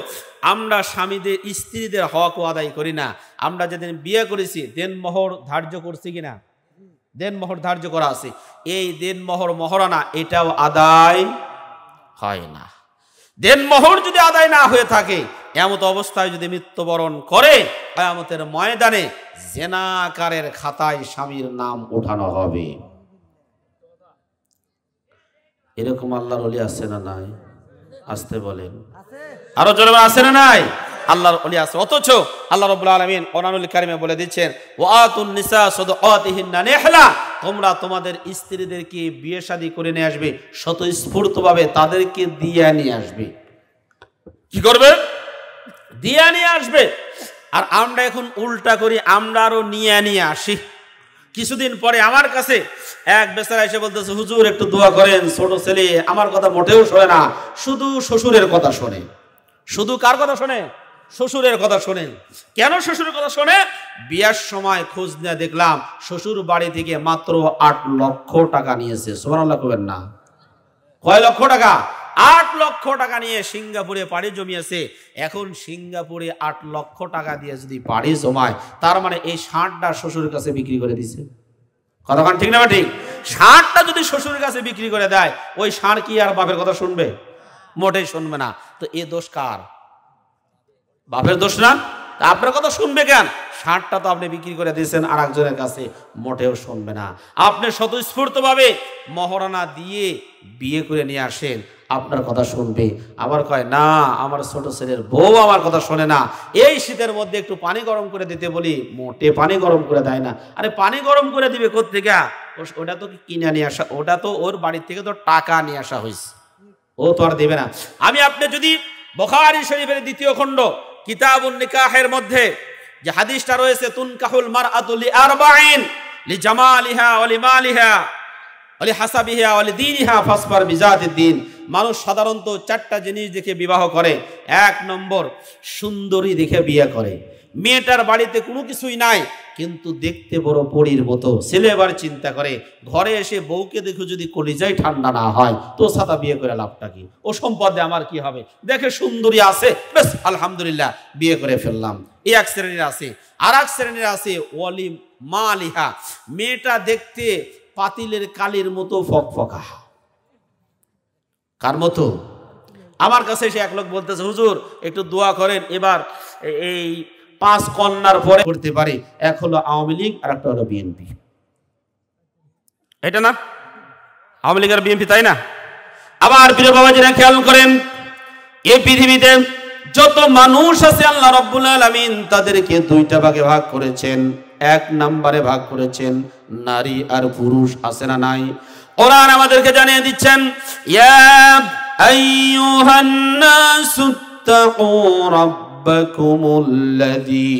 আমরা স্বামীদের স্ত্রীদের হক আদায় করি না। আমরা যেদিন বিয়ে করেছি দেনমোহর ধার্য করছি কিনা? দেনমোহর ধার্য করা আছে। এই দেনমোহর মহারণা এটাও আদায় হয় না। দেনমোহর যদি আদায় না হয়ে থাকে, এমত অবস্থায় যদি মৃত্যুবরণ করে, কিয়ামতের ময়দানে জিনাকারের খাতায় স্বামীর নাম ওঠানো হবে। এরকম আল্লাহর ওলি আছে না নাই? আসতে বলেন, আরো জোরে আছে না নাই? আল্লাহর ওলি আছে। অথচ আল্লাহ রাব্বুল আলামিন কোরআনুল কারীমে বলে দিচ্ছেন, ওয়াতুন নিসা সাদাকাতিহিন্না নিহলা, তোমরা তোমাদের স্ত্রীদেরকে বিয়ে শাদী করে নিয়ে আসবে, স্বতঃস্ফূর্তভাবে তাদেরকে দিয়ে নিয়ে আসবে। কি করবে? দিয়ে নিয়ে আসবে। আর আমরা এখন উল্টা করি, আমরা আরো নিয়ে আসি। কিছুদিন পরে আমার কাছে এক বেচারা এসে বলতেছে, হুজুর একটু দোয়া করেন, ছোট ছেলে আমার কথা মোটেও শোনে না, শুধু শ্বশুরের কথা শোনে। শুধু কার কথা শোনে? শ্বশুরের কথা শোনে। কেন শ্বশুরের কথা শোনে? বিয়ার সময় খোঁজ নিয়ে দেখলাম শ্বশুর বাড়ি থেকে মাত্র 8 লক্ষ টাকা নিয়েছে। সুবহানাল্লাহ কইবেন না? কয় লক্ষ টাকা? 8 লক্ষ টাকা নিয়ে সিঙ্গাপুরে পাড়ি জমিয়েছে। এখন সিঙ্গাপুরে 8 লক্ষ টাকা দিয়ে যদি পাড়ি জমায়, তার মানে এই ষাঁড়টা শ্বশুরের কাছে বিক্রি করে দিছে। কতক্ষণ ঠিক না ঠিক? ষাঁড়টা যদি শ্বশুরের কাছে বিক্রি করে দেয়, ওই ষাঁড় কি আর বাপের কথা শুনবে? মোটেই শুনবে না। তো এ দোষ কার? বাপের দোষ না? আপনার কথা শুনবে কেন? ষাঁড়টা তো আপনি বিক্রি করে দিয়েছেন আর একজনের কাছে, মোটেও শুনবে না। আপনি স্বতঃস্ফূর্তভাবে মহারণা দিয়ে বিয়ে করে নিয়ে আসেন, আপনার কথা শুনবে। আবার কয় না, আমার ছোট ছেলের বউ আমার কথা শোনে না, এই শীতের মধ্যে একটু পানি গরম করে দিতে বলি, মোটে পানি গরম করে দেয় না। আরে পানি গরম করে দিবে কোত্থেকে? ওটা তো কিনে নিয়ে আসা, ওটা তো ওর বাড়ির থেকে তো টাকা নিয়ে আসা হয়েছে, ও তো আর দেবে না। আমি আপনি যদি বুখারী শরীফের 2য় খণ্ড কিতাবুন নিকাহের মধ্যে যে হাদিসটা রয়েছে, তুনকাহুল মারআতু লিআরবাইন লিজামালিহা ওয়া লিমালিহা ওয়া লিহাসাবিহা ওয়া লিদীনিহা ফাসফার বিজাতিদ্দিন। মানুষ সাধারণত 4টা জিনিস দেখে বিবাহ করে। 1 নম্বর, সুন্দরী দেখে বিয়ে করে। মেয়েটার বাড়িতে কোনো কিছুই নাই, কিন্তু দেখতে বড় পরীর মতো। ছেলে এবার চিন্তা করে, ঘরে এসে বউকে দেখে যদি কলিজায় ঠান্ডা না হয় তো সাদা বিয়ে করে লাভটা কি? ও সম্পদে আমার কি হবে? দেখে সুন্দরী আছে, বেশ আলহামদুলিল্লাহ বিয়ে করে ফেললাম। এই এক শ্রেণীর আছে। আর এক শ্রেণীর আছে ওয়ালি মালিহা, মেয়েটা দেখতে পাতিলের কালির মতো ফকফকা। কার মতো? আমার কাছে এসে এক লোক বলতেছে, হুজুর একটু দোয়া করেন, এবার এই 5 কন্যার পরে করতে পারি। এক হলো আওয়ামী লীগ আর একটা হলো বিএনপি। এটা না? আওয়ামী লীগ আর বিএনপি, তাই না? আবার প্রিয় বাবাজিরা খেয়াল করেন, এই পৃথিবীতে যত মানুষ আছে আল্লাহ রাব্বুল আলামিন তাদেরকে 2টা ভাগে ভাগ করেছেন। 1 নম্বরে ভাগ করেছেন নারী আর পুরুষ। আছে না নাই? কোরআন আমাদেরকে জানিয়ে দিচ্ছেন, ইয়া আইয়ুহান নাসুত্তাকু রাব্বাকুমুল্লাযী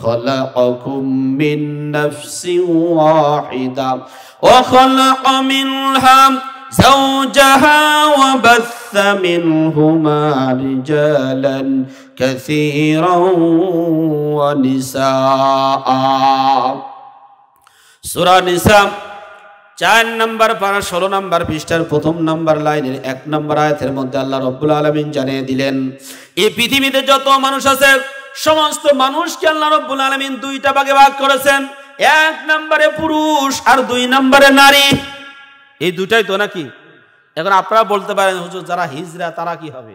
খালাকাকুম মিন নাফসিন ওয়াহিদা ওয়া খালাকা মিনহা زوجها وبث منهما رجالا كثيرا ونساء। সূরা নিসা 4 নম্বর পারা 16 নম্বর পৃষ্ঠার 1ম নম্বর লাইনের 1 নম্বর আয়াতের মধ্যে আল্লাহ রাব্বুল আলামিন জানিয়ে দিলেন, এই পৃথিবীতে যত মানুষ আছে সমস্ত মানুষকে আল্লাহ রাব্বুল আলামিন 2টা ভাগে ভাগ করেছেন। 1 নম্বরে পুরুষ আর 2 নম্বরে নারী। এই দুটাই তো নাকি? এখন আপনারা বলতে পারেন, হুজুর যারা হিজড়া তারা কি হবে?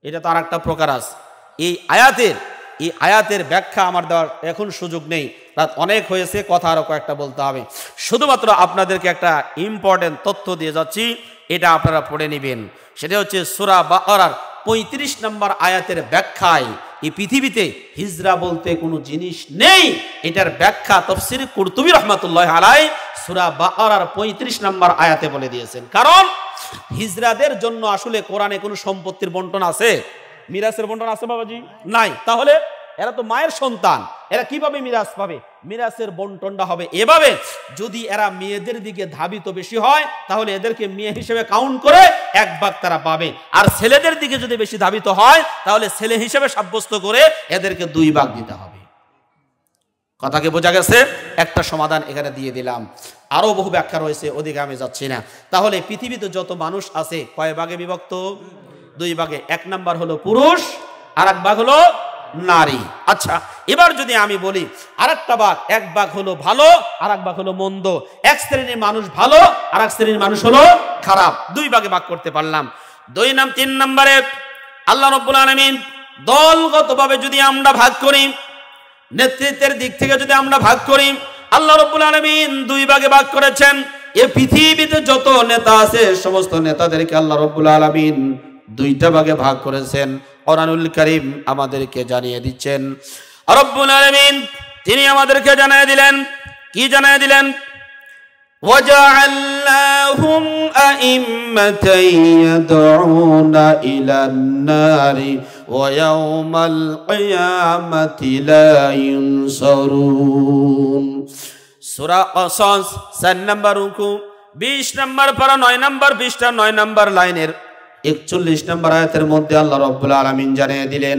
এটা তো আর একটা প্রকার আছে। এই আয়াতের এই আয়াতের ব্যাখ্যা আমার দেওয়ার এখন সুযোগ নেই, রাত অনেক হয়েছে, কথা আরও কয়েকটা বলতে হবে। শুধুমাত্র আপনাদেরকে একটা ইম্পর্টেন্ট তথ্য দিয়ে যাচ্ছি, এটা আপনারা পড়ে নেবেন। সেটা হচ্ছে সূরা বাকারার 35 নম্বর আয়াতের ব্যাখ্যায় এই পৃথিবীতে হিজরা বলতে কোনো জিনিস নেই, এটার ব্যাখ্যা তাফসীর কুরতুবী রাহমাতুল্লাহি আলাইহি সূরা বাকারার 35 নম্বর আয়াতে বলে দিয়েছেন। কারণ হিজরাদের জন্য আসলে কোরআনে কোনো সম্পত্তির বন্টন আছে? মিরাসের বন্টন আছে বাবাজি? নাই। তাহলে এরা তো মায়ের সন্তান, এরা কিভাবে মিরাস পাবে? মিরাসের বন্টনটা হবে এভাবে, যদি এরা মেয়েদের দিকে ধাবিত বেশি হয় তাহলে এদেরকে মেয়ে হিসেবে কাউন্ট করে 1 ভাগ তারা পাবে, আর ছেলেদের দিকে যদি বেশি ধাবিত হয় তাহলে ছেলে হিসেবে সাব্যস্ত করে এদেরকে 2 ভাগ দিতে হবে। কথাকে বোঝা গেছে? একটা সমাধান এখানে দিয়ে দিলাম, আরো বহু ব্যাখ্যা রয়েছে, ওদিকে আমি যাচ্ছি না। তাহলে পৃথিবীতে যত মানুষ আছে কয় ভাগে বিভক্ত? 2 ভাগে। 1 নাম্বার হলো পুরুষ, আর 1 ভাগ হলো নারী। আচ্ছা, এবার যদি আমি বলি আরেকটা ভাগ, 1 ভাগ হলো ভালো আর 1 ভাগ হলো মন্দ। 1 শ্রেণীর মানুষ ভালো আর 1 শ্রেণীর মানুষ হলো খারাপ, 2 ভাগে ভাগ করতে পারলাম। 3 নম্বরে আল্লাহ রাব্বুল আলামিন দলগতভাবে যদি আমরা ভাগ করি, নেতৃত্বের দিক থেকে যদি আমরা ভাগ করি, আল্লাহ রাব্বুল আলামিন 2 ভাগে ভাগ করেছেন। এই পৃথিবীতে যত নেতা আছে সমস্ত নেতাদেরকে আল্লাহ রাব্বুল আলামিন 2টা ভাগে ভাগ করেছেন। কোরআনুল কারীম আমাদেরকে জানিয়ে দিচ্ছেন, রব্বুল আলামিন তিনি আমাদেরকে জানিয়ে দিলেন, কি জানিয়ে দিলেন? ওয়াজআলনাহুম আইম্মাতান ইয়াদউনা ইলান নারি ওয়া ইয়াওমাল কিয়ামাতি লা ইউনসারুন। সূরা কসস 4 নম্বর রুকু 20 নম্বর পারা 9 নম্বর পৃষ্ঠা 9 নম্বর লাইনের 41 নম্বর আয়াতের মধ্যে আল্লাহ রাব্বুল আলামিন জানিয়ে দিলেন,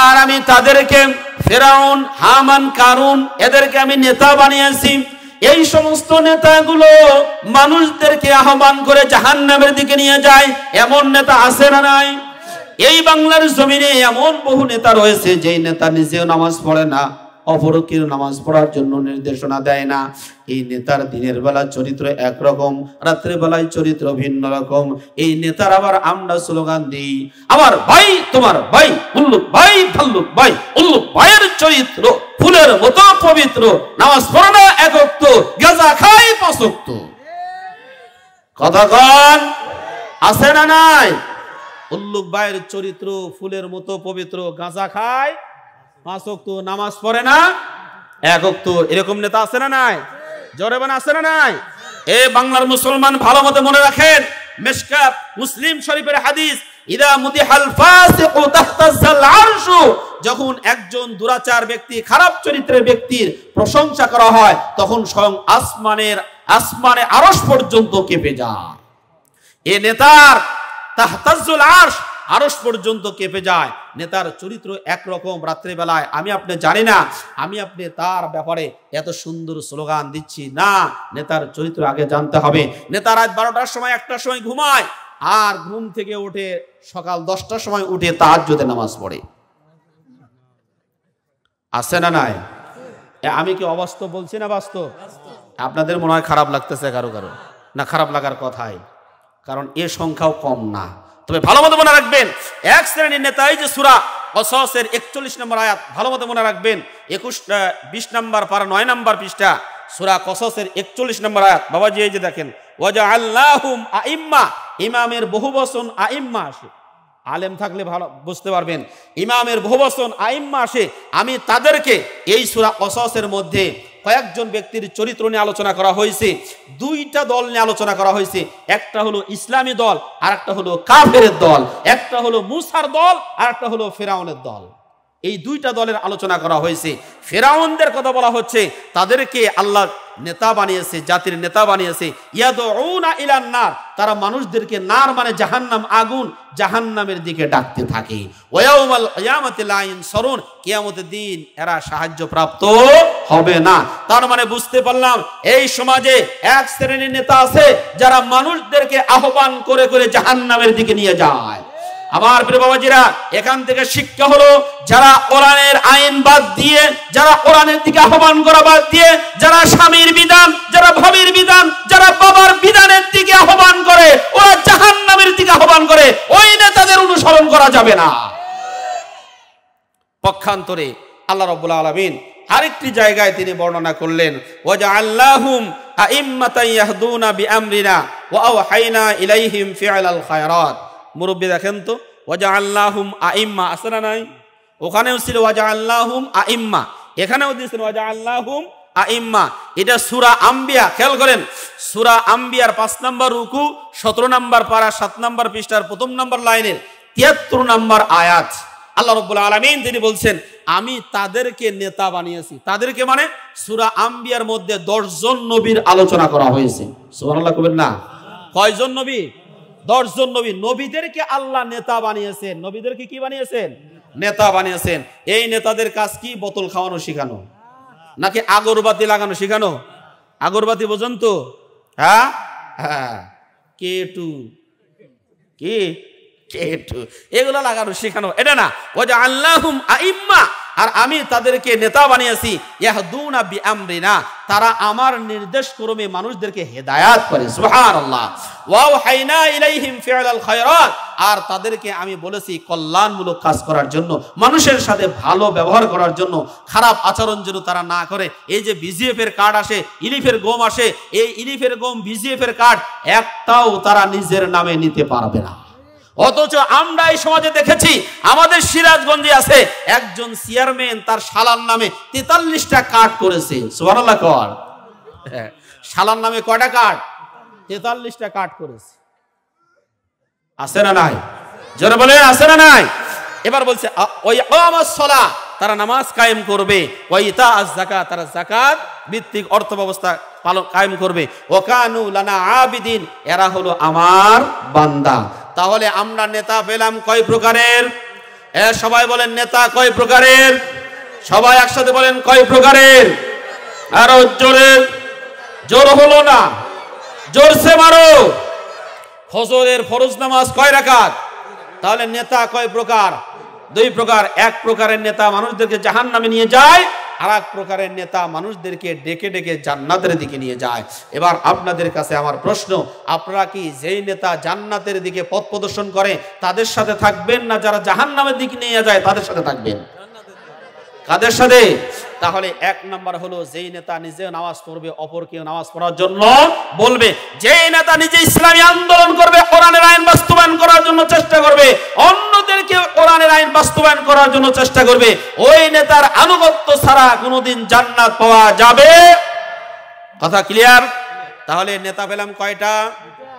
আর আমি তাদেরকে ফেরাউন, হামান, কারুন এদেরকে আমি নেতা বানিয়েছি। এই সমস্ত নেতাগুলো মানুষদেরকে আহ্বান করে জাহান্নামের দিকে নিয়ে যায়। এমন নেতা আছে না নাই? এই বাংলার জমিনে এমন বহু নেতা রয়েছে যেই নেতা নিজেও নামাজ পড়ে না, অপরকে নামাজ পড়ার জন্য নির্দেশনা দেয় না। এই নেতার দিনের বেলা চরিত্র একরকম, রাত্রে বেলায় চরিত্র ভিন্ন রকম। এই নেতার আবার আমরা স্লোগান দিই, আমার ভাই তোমার ভাই, উল্লুক ভাই ভাল্লুক ভাই। উল্লুক ভাইয়ের চরিত্র ফুলের মতো পবিত্র, নামাজ পড়ে না 1 ওয়াক্ত, গাঁজা খায় 5 ওয়াক্ত। কথা কন, আছে না নাই? উল্লুক ভাইয়ের চরিত্র ফুলের মতো পবিত্র, গাঁজা খায় 5 ওয়াক্ত, নামাজ পড়ে না 1 ওয়াক্ত। এরকম নেতা আছে না নাই? জোরে বলেন, আছে না নাই? এ বাংলার মুসলমান ভালো মতো মনে রাখেন, মিশকাত মুসলিম শরীফের হাদিস, ইদা মুদিহাল ফাসিকু তাহতাযাল আরশু, যখন একজন দুরাচার ব্যক্তি, খারাপ চরিত্রের ব্যক্তির প্রশংসা করা হয় তখন স্বয়ং আসমানে আরশ পর্যন্ত কেঁপে যায়। এ নেতার তাহতাযুল আরশ, আরশ পর্যন্ত কেঁপে যায়। নেতার চরিত্র একরকম, রাত্রিবেলায় আমি আপনি জানি না, আমি আপনি তার ব্যাপারে এত সুন্দর স্লোগান দিচ্ছি না। নেতার চরিত্র আগে জানতে হবে। নেতা রাত 12টার সময় 1টার সময় ঘুমায়, আর ঘুম থেকে উঠে সকাল 10টার সময় উঠে তাহাজ্জুদে নামাজ পড়ে। আছে না নাই? আমি কি অবাস্তব বলছি না বাস্তব? আপনাদের মনে হয় খারাপ লাগতেছে কারো কারো, না খারাপ লাগার কথাই, কারণ এ সংখ্যাও কম না। তবে ভালো মতো মনে রাখবেন, 1 শ্রেণীর নেতা, এই যে সূরা কসসের 41 নম্বর আয়াত ভালো মতো মনে রাখবেন, 20 নম্বর পারা 9 নম্বর পৃষ্ঠা সূরা কসসের 41 নম্বর আয়াত। বাবাজি এই যে দেখেন, ওয়াজআলনাহুম আইম্মা, ইমামের বহুবচন আইম্মা আসে, আলেম থাকলে ভালো বুঝতে পারবেন, ইমামের বহুবচন আইম্মা আসে। আমি তাদেরকে, এই সূরা কসসের মধ্যে কয়েকজন ব্যক্তির চরিত্র নিয়ে আলোচনা করা হয়েছে, 2টা দল নিয়ে আলোচনা করা হয়েছে। একটা হলো ইসলামী দল, আর একটা হলো কাফেরের দল। একটা হলো মুসার দল, আর একটা হলো ফেরাউনের দল। এই 2টা দলের আলোচনা করা হয়েছে। ফেরাউনদের কথা বলা হচ্ছে, তাদেরকে আল্লাহ নেতা বানিয়েছে, জাতির নেতা বানিয়েছে। ইয়াদউনা ইলান নার, তারা মানুষদেরকে নার মানে জাহান্নাম, আগুন, জাহান্নামের দিকে ডাকতে থাকে। ওয়া ইয়াউমাল কিয়ামাতি লা ইনসারুন, কিয়ামতের দিন এরা সাহায্য প্রাপ্ত হবে না। তার মানে বুঝতে পারলাম, এই সমাজে 1 শ্রেণীর নেতা আছে যারা মানুষদেরকে আহ্বান করে করে জাহান্নামের দিকে নিয়ে যায়। আমার প্রিয় বাবাজিরা, এখান থেকে শিক্ষা হলো, যারা কোরআনের আইন বাদ দিয়ে, যারা কোরআনের দিকে আহ্বান করা বাদ দিয়ে, যারা স্বামীর বিধান, যারা ভাবির বিধান, যারা বাবার বিধানের দিকে আহ্বান করে, ওরা জাহান্নামের দিকে আহ্বান করে, ওই নেতাদের অনুসরণ করা যাবে না। পক্ষান্তরে আল্লাহ রাব্বুল আলামিন আরেকটি জায়গায় তিনি বর্ণনা করলেন, ওয়াজআলনাহুম আইম্মাতান ইয়াহদুনা বিআমরিনা ওয়া আওহাইনা ইলাইহিম ফিআলাল খায়রাত। মুরব্বি দেখেন তো, ওয়াজআলনাহুম আইম্মা আছে না নাই? ওখানেও ছিল ওয়াজআলনাহুম আইম্মা, এখানেও দিয়েছেন ওয়াজআলনাহুম আইম্মা। এটা সূরা আম্বিয়া, খেয়াল করেন, সূরা আম্বিয়ার 5 নম্বর রুকু 17 নম্বর পারা 7 নম্বর পৃষ্ঠার 1ম নম্বর লাইনের 73 নম্বর আয়াত। আল্লাহ রাব্বুল আলামিন তিনি বলছেন, আমি তাদেরকে নেতা বানিয়েছি। তাদেরকে মানে সূরা আম্বিয়ার মধ্যে 10 জন নবীর আলোচনা করা হয়েছে। সুবহানাল্লাহ কবেন না? কয়জন নবী? 10 জন নবী। নবীদেরকে আল্লাহ নেতা বানিয়েছেন। নবীদেরকে কি বানিয়েছেন? নেতা বানিয়েছেন। এই নেতাদের কাজ কি? বোতল খাওয়ানো শেখানো, নাকি আগরবাতি লাগানো শেখানো? আগরবাতি বোঝেন তো? হ্যাঁ হ্যাঁ, K2 কি K2 এগুলো লাগানো শেখানো, এটা না। ওয়াজআলনাহুম আইম্মা, আর আমি তাদেরকে নেতা বানিয়েছি, ইয়াহদুনা বিআমরিনা, তারা আমার নির্দেশ ক্রমে মানুষদেরকে হেদায়েত করে। সুবহানাল্লাহ। ওয়া আওহাইনা ইলাইহিম ফিআলাল খায়রাত, আর তাদেরকে আমি বলেছি কল্যাণমূলক কাজ করার জন্য, মানুষের সাথে ভালো ব্যবহার করার জন্য, খারাপ আচরণ যেন তারা না করে। এই যে বিজিএফ এর কার্ড আসে, ইলিফের গম আসে, এই ইলিফের গম বিজিএফ এর কার্ড একটাও তারা নিজের নামে নিতে পারবে না। অথচ আমরা এই সমাজে দেখেছি, আমাদের সিরাজগঞ্জে আছে একজন চেয়ারম্যান তার শালার নামে 43টা কার্ড করেছে। সুবহানাল্লাহ কর। শালার নামে কয়টা কার্ড? 43টা কার্ড করেছে। আছে না নাই? জোরে বলেন, আছে না নাই? এবার বলছে ওই ইকামাস সালাহ, তারা নামাজ কায়েম করবে, ওয়া ইতাআজ যাকাত, তারা যাকাত ভিত্তিক অর্থ ব্যবস্থা পালন কায়েম করবে, ওয়া কানু লানা আবিদিন, এরা হলো আমার বান্দা। তাহলে আমরা নেতা পেলাম কয় প্রকারের? সবাই বলেন নেতা কয় প্রকারের? সবাই একসাথে বলেন কয় প্রকারের? আরো জোরে, জোর হলো না, জোরসে মারো। ফজরের ফরজ নামাজ কয় রাকাত? তাহলে নেতা কয় প্রকার? 2 প্রকার। এক প্রকারের নেতা মানুষদেরকে জাহান্নামে নিয়ে যায়, আর এক প্রকারের নেতা মানুষদেরকে ডেকে ডেকে জান্নাতের দিকে নিয়ে যায়। এবার আপনাদের কাছে আমার প্রশ্ন, আপনারা কি যেই নেতা জান্নাতের দিকে পথ প্রদর্শন করে তাদের সাথে থাকবেন, না যারা জাহান্নামের দিকে নিয়ে যায় তাদের সাথে থাকবেন? কাদের সাথে? তাহলে 1 নাম্বার হলো যেই নেতা নিজে নামাজ পড়বে, অপরকে নামাজ পড়ার জন্য বলবে। যেই নেতা নিজে ইসলামী আন্দোলন করবে, কোরআনের আইন বাস্তবায়ন করার জন্য চেষ্টা করবে, অন্যদেরকে কোরআনের আইন বাস্তবায়ন করার জন্য চেষ্টা করবে, ওই নেতার আনুগত্য ছাড়া কোনোদিন জান্নাত পাওয়া যাবে? কথা ক্লিয়ার? তাহলে নেতা পেলাম কয়টা?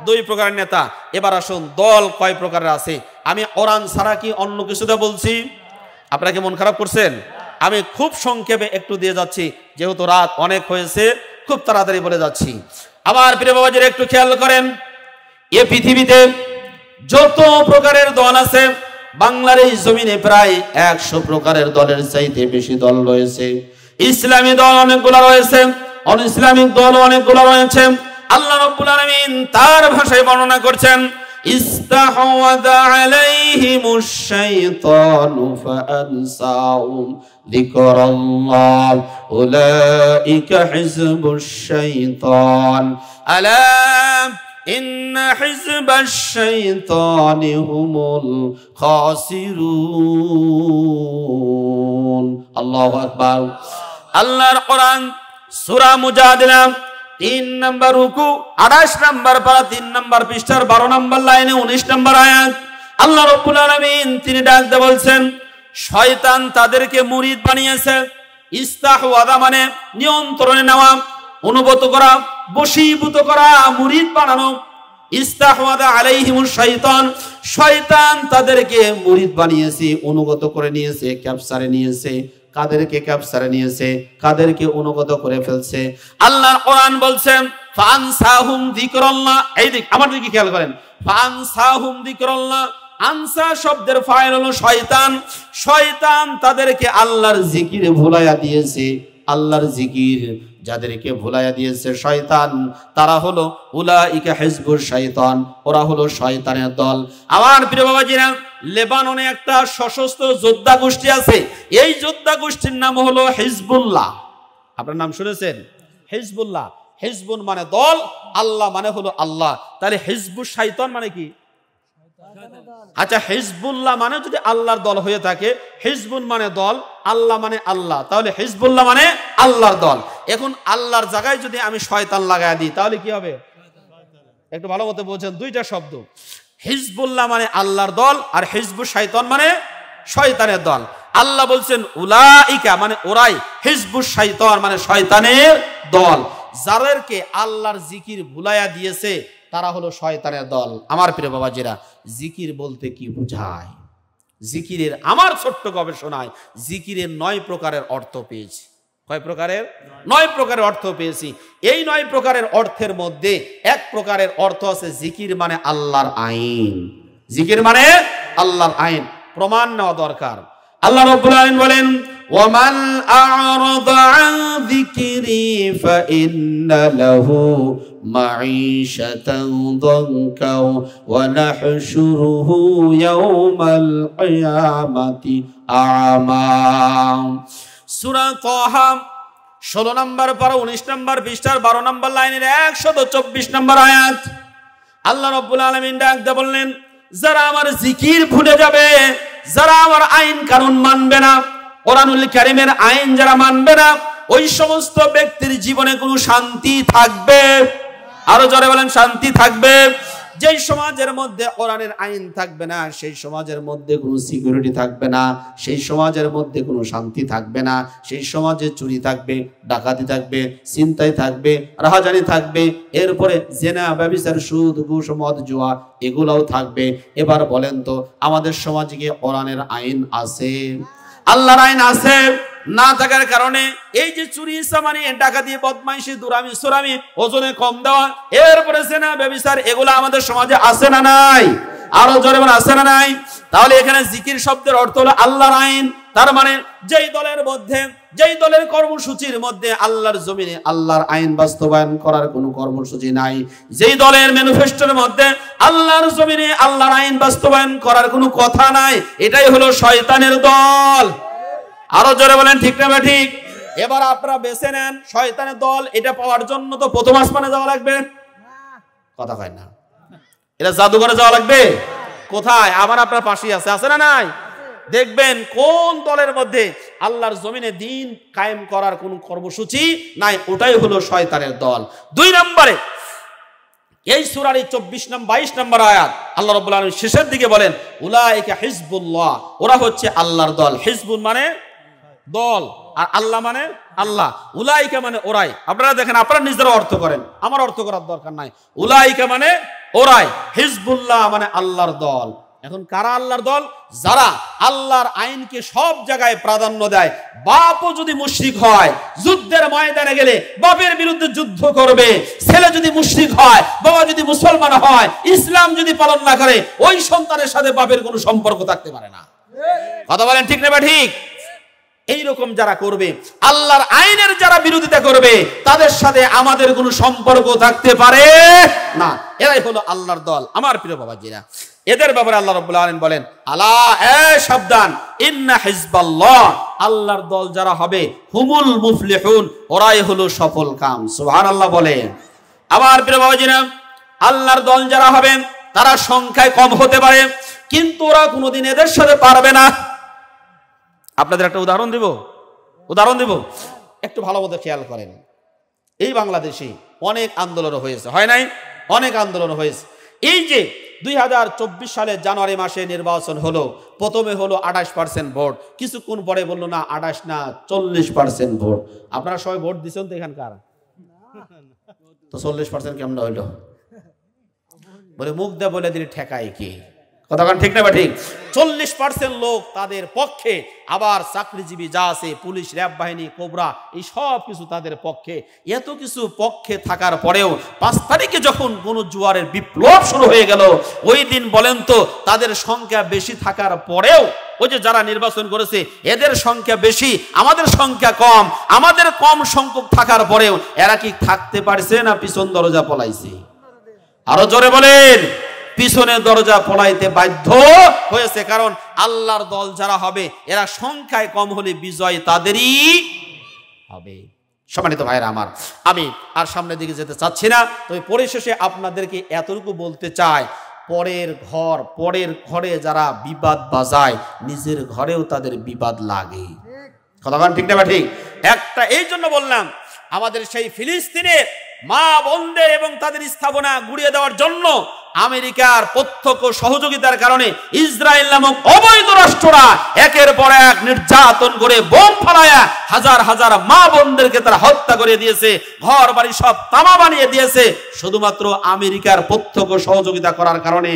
2 প্রকারের নেতা। এবার আসুন দল কয় প্রকারের আছে। আমি কোরআন ছাড়া কি অন্য কিছুতে বলছি? আপনারা কি মন খারাপ করছেন? আমি খুব সংক্ষেপে একটু দিয়ে যাচ্ছি, যেহেতু রাত অনেক হয়েছে, খুব তাড়াতাড়ি বলে যাচ্ছি। আমার প্রিয় বাবাজিরা একটু খেয়াল করেন, এ পৃথিবীতে যত প্রকারের দল আছে, বাংলার এই জমিনে প্রায় 100 প্রকারের দলের চাইতে বেশি দল রয়েছে। ইসলামী দল অনেকগুলো রয়েছে, অন-ইসলামিক দল অনেকগুলো রয়েছে। আল্লাহ রাব্বুল আলামিন তার ভাষায় বর্ণনা করছেন, ইস্তাহওয়াযা আলাইহিমুশ শাইতানু ফাআনসাহুম যিকরাল্লাহ উলাইকা হিজবুশ শাইতান আলা ইন্না হিজবাশ শাইতানি হুমুল খাসিরুন। আল্লাহু আকবার। আল্লাহর কোরআন সূরা মুজাদিলা 3 নম্বর রুকু 28 নম্বর পারা 3 নম্বর পৃষ্ঠার 12 নম্বর লাইনে 19 নম্বর আয়াত। আল্লাহ রাব্বুল আলামিন তিনি ডাকতে বলছেন, শয়তান তাদেরকে মুরিদ বানিয়েছে। ইস্তাহওয়াদা মানে নিয়ন্ত্রণে নেওয়া, অনুগত করা, বশীভূত করা, মুরিদ বানানো। ইস্তাহওয়াদা আলাইহিমুশ শাইতান, শয়তান তাদেরকে মুরিদ বানিয়েছে, অনুগত করে নিয়েছে, ক্যাপচারে নিয়েছে। কাদেরকে ক্যাপচারে নিয়েছে? কাদেরকে অনুগত করে ফেলছে? আল্লাহর কোরআন বলছেন ফানসাহুম যিকরাল্লাহ। এই দিক আমার দিকে খেয়াল করেন, ফানসাহুম যিকরাল্লাহ, আনসা শব্দের ফাইল হলো শয়তান। শয়তান তাদেরকে আল্লাহর জিকিরে ভুলাইয়া দিয়েছে। আল্লাহর জিকির যাদেরকে ভুলাইয়া দিয়েছে শয়তান, তারা হলো উলাইকা হিজবুশ শাইতান, ওরা হলো শয়তানের দল। আমার প্রিয় বাবাজিরা, লেবাননে একটা সশস্ত্র যোদ্ধা গোষ্ঠী আছে, এই যোদ্ধা গোষ্ঠীর নাম হলো হিজবুল্লাহ। আপনার নাম শুনেছেন? হিজবুল্লাহ। হিজবুন মানে দল, আল্লাহ মানে হলো আল্লাহ। তাহলে হিজবুশ শাইতান মানে কি? আচ্ছা, হিজবুল্লাহ মানে যদি আল্লাহর দল হয়ে থাকে, হিজবুল মানে দল, আল্লাহ মানে আল্লাহ, তাহলে হিজবুল্লাহ মানে আল্লাহর দল। এখন আল্লাহর জায়গায় যদি আমি শয়তান লাগায় দিই তাহলে কি হবে? একটু ভালো মতো বলছেন, দুইটা শব্দ। হিজবুল্লাহ মানে আল্লাহর দল, আর হিজবুল শয়তান মানে শয়তানের দল। আল্লাহ বলছেন উলাইকা মানে ওরাই, হিজবুল শয়তান মানে শয়তানের দল। যাদেরকে আল্লাহর জিকির ভুলাইয়া দিয়েছে তারা হলো শয়তানের দল। আমার প্রিয় বাবাজিরা, জিকির বলতে কি বোঝায়? জিকিরের আমার ছোট্ট গবেষণায় জিকিরের 9 প্রকারের অর্থ পেয়েছি। কয় প্রকারের? 9 প্রকারের অর্থ পেয়েছি। এই 9 প্রকারের অর্থের মধ্যে এক প্রকারের অর্থ আছে জিকির মানে আল্লাহর আইন। জিকির মানে আল্লাহর আইন, প্রমাণ নেওয়া দরকার। আল্লাহ রাব্বুল আলামিন বলেন ওয়ামান আ'রাদা আন যিকরি ফাইন্না লাহু মাঈশাতান দানকা ওয়া নাহশুরুহু ইয়াওমাল কিয়ামাতি আ'মা। সূরা তাহা 16 নম্বর পারা 19 নম্বর পৃষ্ঠার 12 নম্বর লাইনের 124 নম্বর আয়াত। আল্লাহ রাব্বুল আলামিন ডাক দিয়ে বললেন, যারা আমার জিকির ভুলে যাবে, যারা আমার আইন কানুন মানবে না, কোরআনুল কারীমের আইন যারা মানবে না, ওই সমস্ত ব্যক্তির জীবনে কোনো শান্তি থাকবে। আরো জোরে বলেন, শান্তি থাকবে। যেই সমাজের মধ্যে কোরআনের আইন থাকবে না, সেই সমাজের মধ্যে কোনো সিকিউরিটি থাকবে না, সেই সমাজের মধ্যে কোনো শান্তি থাকবে না। সেই সমাজে চুরি থাকবে, ডাকাতি থাকবে, ছিনতাই থাকবে, রাহাজানি থাকবে, এরপরে জেনা, ব্যভিচার, সুদ, ঘুষ, মদ, জুয়া এগুলোও থাকবে। এবার বলেন তো, আমাদের সমাজে কি কোরআনের আইন আছে? আল্লাহর আইন আছে? না থাকার কারণে এই যে চুরি, চামারি, ডাকাতি, বদমাইশি, দুরামি, সুরামি, ওজনে কম দেওয়া, এরপরে জেনা, ব্যভিচার এগুলো আমাদের সমাজে আছে না নাই? আরো জোরে বলেন, আছে না নাই? তাহলে এখানে জিকির শব্দের অর্থ হলো আল্লাহর আইন। তার মানে যেই দলের মধ্যে, যেই দলের কর্মসূচির মধ্যে আল্লাহর জমিনে আল্লাহর আইন বাস্তবায়ন করার কোনো কর্মসূচি নাই, যেই দলের ম্যানিফেস্টোর মধ্যে আল্লাহর জমিনে আল্লাহর আইন বাস্তবায়ন করার কোনো কথা নাই, এটাই হলো শয়তানের দল। আরো জোরে বলেন, ঠিক না ঠিক? এবার আপনারা বেছে নেন শয়তানের দল। এটা পাওয়ার জন্য তো প্রথম আসমানে যাওয়া লাগবে, কথা কয় না? এটা জাদুঘরে যাওয়া লাগবে? কোথায়? আবার আপনার পাশেই আছে, আছে না নাই? দেখবেন কোন দলের মধ্যে আল্লাহর জমিনে দিন কায়েম করার কোন কর্মসূচি নাই, ওটাই হলো শয়তানের দল। 2 নম্বরে এই সূরার 22 নম্বর আয়াত আল্লাহ রাব্বুল আলামিন শেষের দিকে বলেন উলাইকা হিজবুল্লাহ, ওরা হচ্ছে আল্লাহর দল। হিজবুল মানে দল, আর আল্লাহ মানে আল্লাহ। উলাইকা মানে ওরাই। আপনারা দেখেন, আপনারা নিজেরা অর্থ করেন, আমার অর্থ করার দরকার নাই। উলাইকা মানে ওরাই, হিজবুল্লাহ মানে আল্লাহর দল। এখন কারা আল্লাহর দল? যারা আল্লাহর আইনকে সব জায়গায় প্রাধান্য দেয়। বাপও যদি মুশরিক হয়, যুদ্ধের ময়দানে গেলে বাপের বিরুদ্ধে যুদ্ধ করবে। ছেলে যদি মুশরিক হয়, বাবা যদি মুসলমান হয়, ইসলাম যদি পালন না করে, ওই সন্তানের সাথে বাপের কোনো সম্পর্ক থাকতে পারে না। কথা বলেন, ঠিক না ঠিক? এইরকম যারা করবে, আল্লাহর আইনের যারা বিরোধিতা করবে, তাদের সাথে আমাদের কোনো সম্পর্ক থাকতে পারে না। এরাই হলো আল্লাহর দল। আমার প্রিয় বাবাজিরা, এদের ব্যাপারে আল্লাহ রাব্বুল আলামিন বলেন আলা, সাবধান, ইন্না হিজবাল্লাহ, আল্লাহর দল যারা হবে, হুমুল মুফলিহুন, ওরাই হলো সফল কাম। সুবহানাল্লাহ বলেন। আমার প্রিয় বাবাজিরা, আল্লাহর দল যারা হবে তারা সংখ্যায় কম হতে পারে, কিন্তু ওরা কোনোদিন এদের সাথে পারবে না। আপনাদের একটা উদাহরণ দিব, একটু ভালো মতো খেয়াল করেন। এই বাংলাদেশে অনেক আন্দোলন হয়েছে, হয় নাই? অনেক আন্দোলন হয়েছে। এই যে 2024 সালের জানুয়ারি মাসে নির্বাচন হলো, প্রথমে হলো 28% ভোট, কিছুক্ষণ পরে বললো না 28 না 40% ভোট। আপনারা সবাই ভোট দিচ্ছেন তো এখানকার, তো 40% কেমন হইলো? বলে মুখ দিয়ে বলে দিলে ঠেকায় কি? কথা ঠিক না ঠিক? 40% লোক তাদের পক্ষে, আবার চাকরিজীবী যা আছে, পুলিশ, র্যাব বাহিনী, কোবরা, এই সব কিছু তাদের পক্ষে। এত কিছু পক্ষে থাকার পরেও 5 তারিখে যখন গণজোয়ারের বিপ্লব শুরু হয়ে গেল, ওই দিন বলেন তো তাদের সংখ্যা বেশি থাকার পরেও, ওই যে যারা নির্বাচন করেছে এদের সংখ্যা বেশি, আমাদের সংখ্যা কম, আমাদের কম সংখ্যক থাকার পরেও এরা কি থাকতে পারছে না পিছন দরজা পলাইছে? আরো জোরে বলেন, পিছনে দরজা পলাইতে বাধ্য হয়েছে। কারণ আল্লাহর দল যারা হবে এরা সংখ্যায় কম হলে বিজয় তাদেরই হবে। সম্মানিত ভাইরা আমার, আমি আর সামনের দিকে যেতে চাচ্ছি না, তবে পরিশেষে আপনাদেরকে এতটুকু বলতে চাই, পরের ঘরে যারা বিবাদ বাজায় নিজের ঘরেও তাদের বিবাদ লাগে। কথাটা ঠিক না ঠিক? একটা এই জন্য বললাম, আমাদের সেই ফিলিস্তিনের মা বোনদের এবং তাদের স্থাপনা গুড়িয়ে দেওয়ার জন্য আমেরিকার প্রত্যক্ষ সহযোগিতার কারণে ইসরায়েল নামক অবৈধ রাষ্ট্ররা একের পর এক নির্যাতন করে বোম ফালায়া হাজার হাজার মা বোনদেরকে তারা হত্যা করে দিয়েছে, ঘর বাড়ি সব তামা বানিয়ে দিয়েছে। শুধুমাত্র আমেরিকার প্রত্যক্ষ সহযোগিতা করার কারণে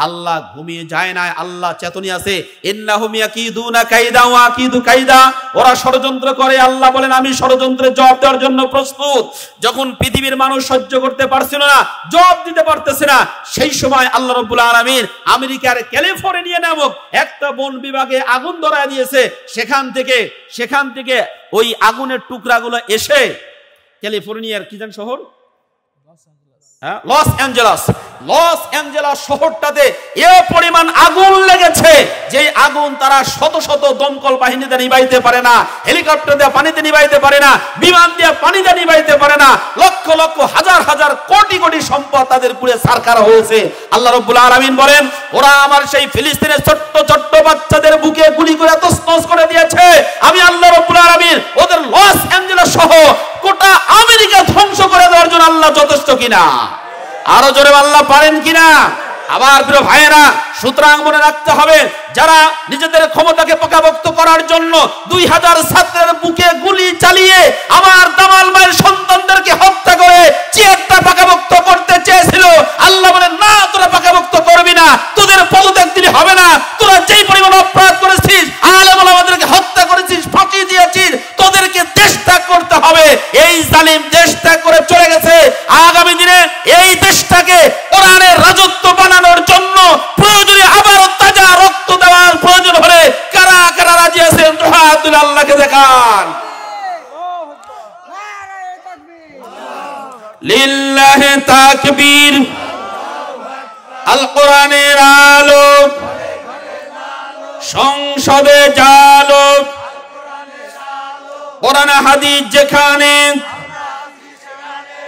আল্লাহ ঘুমিয়ে যায় না, আল্লাহ চেতনী আছে। ইন্নাহুম ইয়াকিদুনা কাইদা ওয়া আকিদু কাইদা, ওরা ষড়যন্ত্র করে, আল্লাহ বলেন আমি ষড়যন্ত্রের জবাব দেওয়ার জন্য প্রস্তুত। যখন পৃথিবীর মানুষ সহ্য করতে পারছিল না, জবাব দিতে পারতেছে না, সেই সময় আল্লাহ রাব্বুল আলামিন আমেরিকার ক্যালিফোর্নিয়া নামক একটা বন বিভাগে আগুন ধরায় দিয়েছে। সেখান থেকে ওই আগুনের টুকরাগুলো এসে ক্যালিফোর্নিয়ার কি জান শহর, লস অ্যাঞ্জেলাস শহরটাতে এ পরিমাণ আগুন লেগেছে যে আগুন তারা শত শত দমকল বাহিনীতে নিভাইতে পারে না, হেলিকপ্টার দিয়ে পানিতে নিভাইতে পারে না, বিমান দিয়ে পানিতে নিভাইতে পারে না। লক্ষ লক্ষ হাজার হাজার কোটি কোটি সম্পদ তাদের পুরে সারকার হয়েছে। আল্লাহ রাব্বুল আলামিন বলেন ওরা আমার সেই ফিলিস্তিনের ছোট্ট ছোট্ট বাচ্চাদের বুকে গুলি করে তছনছ করে দিয়েছে। আমি আল্লাহ রাব্বুল আলামিন ওদের লস অ্যাঞ্জেলাস সহ গোটা আমেরিকা ধ্বংস করে দেওয়ার জন্য আল্লাহ যথেষ্ট কিনা? আরো জোরে আল্লাহ পারেন কিনা? আবার প্রিয় ভাইয়েরা, সুতরাং মনে রাখতে হবে, যারা নিজেদের ক্ষমতাকে পাকাপোক্ত করার জন্য 2000 ছাত্রের বুকে গুলি চালিয়ে আমার দামাল মায়ের সন্তানদেরকে হত্যা করে চেয়ারটা পাকাপোক্ত করতে চেয়েছিল, আল্লাহ বলেন না, তোরা পাকাপোক্ত করবি না, তোদের পদত্যাগ দিলে হবে না। তোরা যেই পরিমাণ অপরাধ করেছিস, আলেম ওলামাদেরকে হত্যা করেছিস, ফাঁসি দিয়েছিস, তোদেরকে দেশ ত্যাগ করতে হবে। এই জালিম দেশ ত্যাগ করে চলে গেছে। আগামী দিনে এই দেশটাকে কোরআনের রাজত্ব বানানোর জন্য প্রয়োজনে আবার তাজা রক্ত দেওয়ার প্রয়োজন হলে কারা কারা রাজি আছেন হাত তুলে আল্লাহকে দেখান। লিল্লাহি তাকবীর। আল কোরআনের আলো সংসদে জালো, কোরআন হাদিস যেখানে,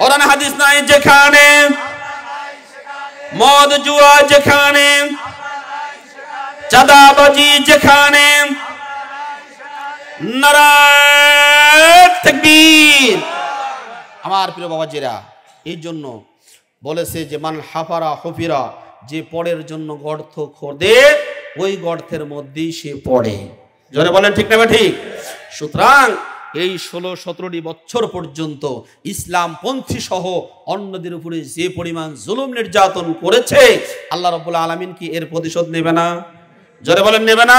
কোরআন হাদিস নাই যেখানে, মদ জুয়া যেখানে, চাঁদাবাজি যেখানে, নারায়ে তাকবীর। আমার প্রিয় বাবাজিরা, এই জন্য বলেছে যে মান হাফারা হুফিরা, যে পরের জন্য গর্ত খোদে ওই গর্তের মধ্যেই সে পড়ে। জোরে বলেন ঠিক না ঠিক? সুতরাং এই 16-17 বছর পর্যন্ত ইসলাম পন্থী সহ অন্যদের উপরে যে পরিমাণ জুলুম নির্যাতন করেছে, আল্লাহ রাব্বুল আলামিন কি এর প্রতিশোধ নেবে না? জোরে বলেন নেবে না?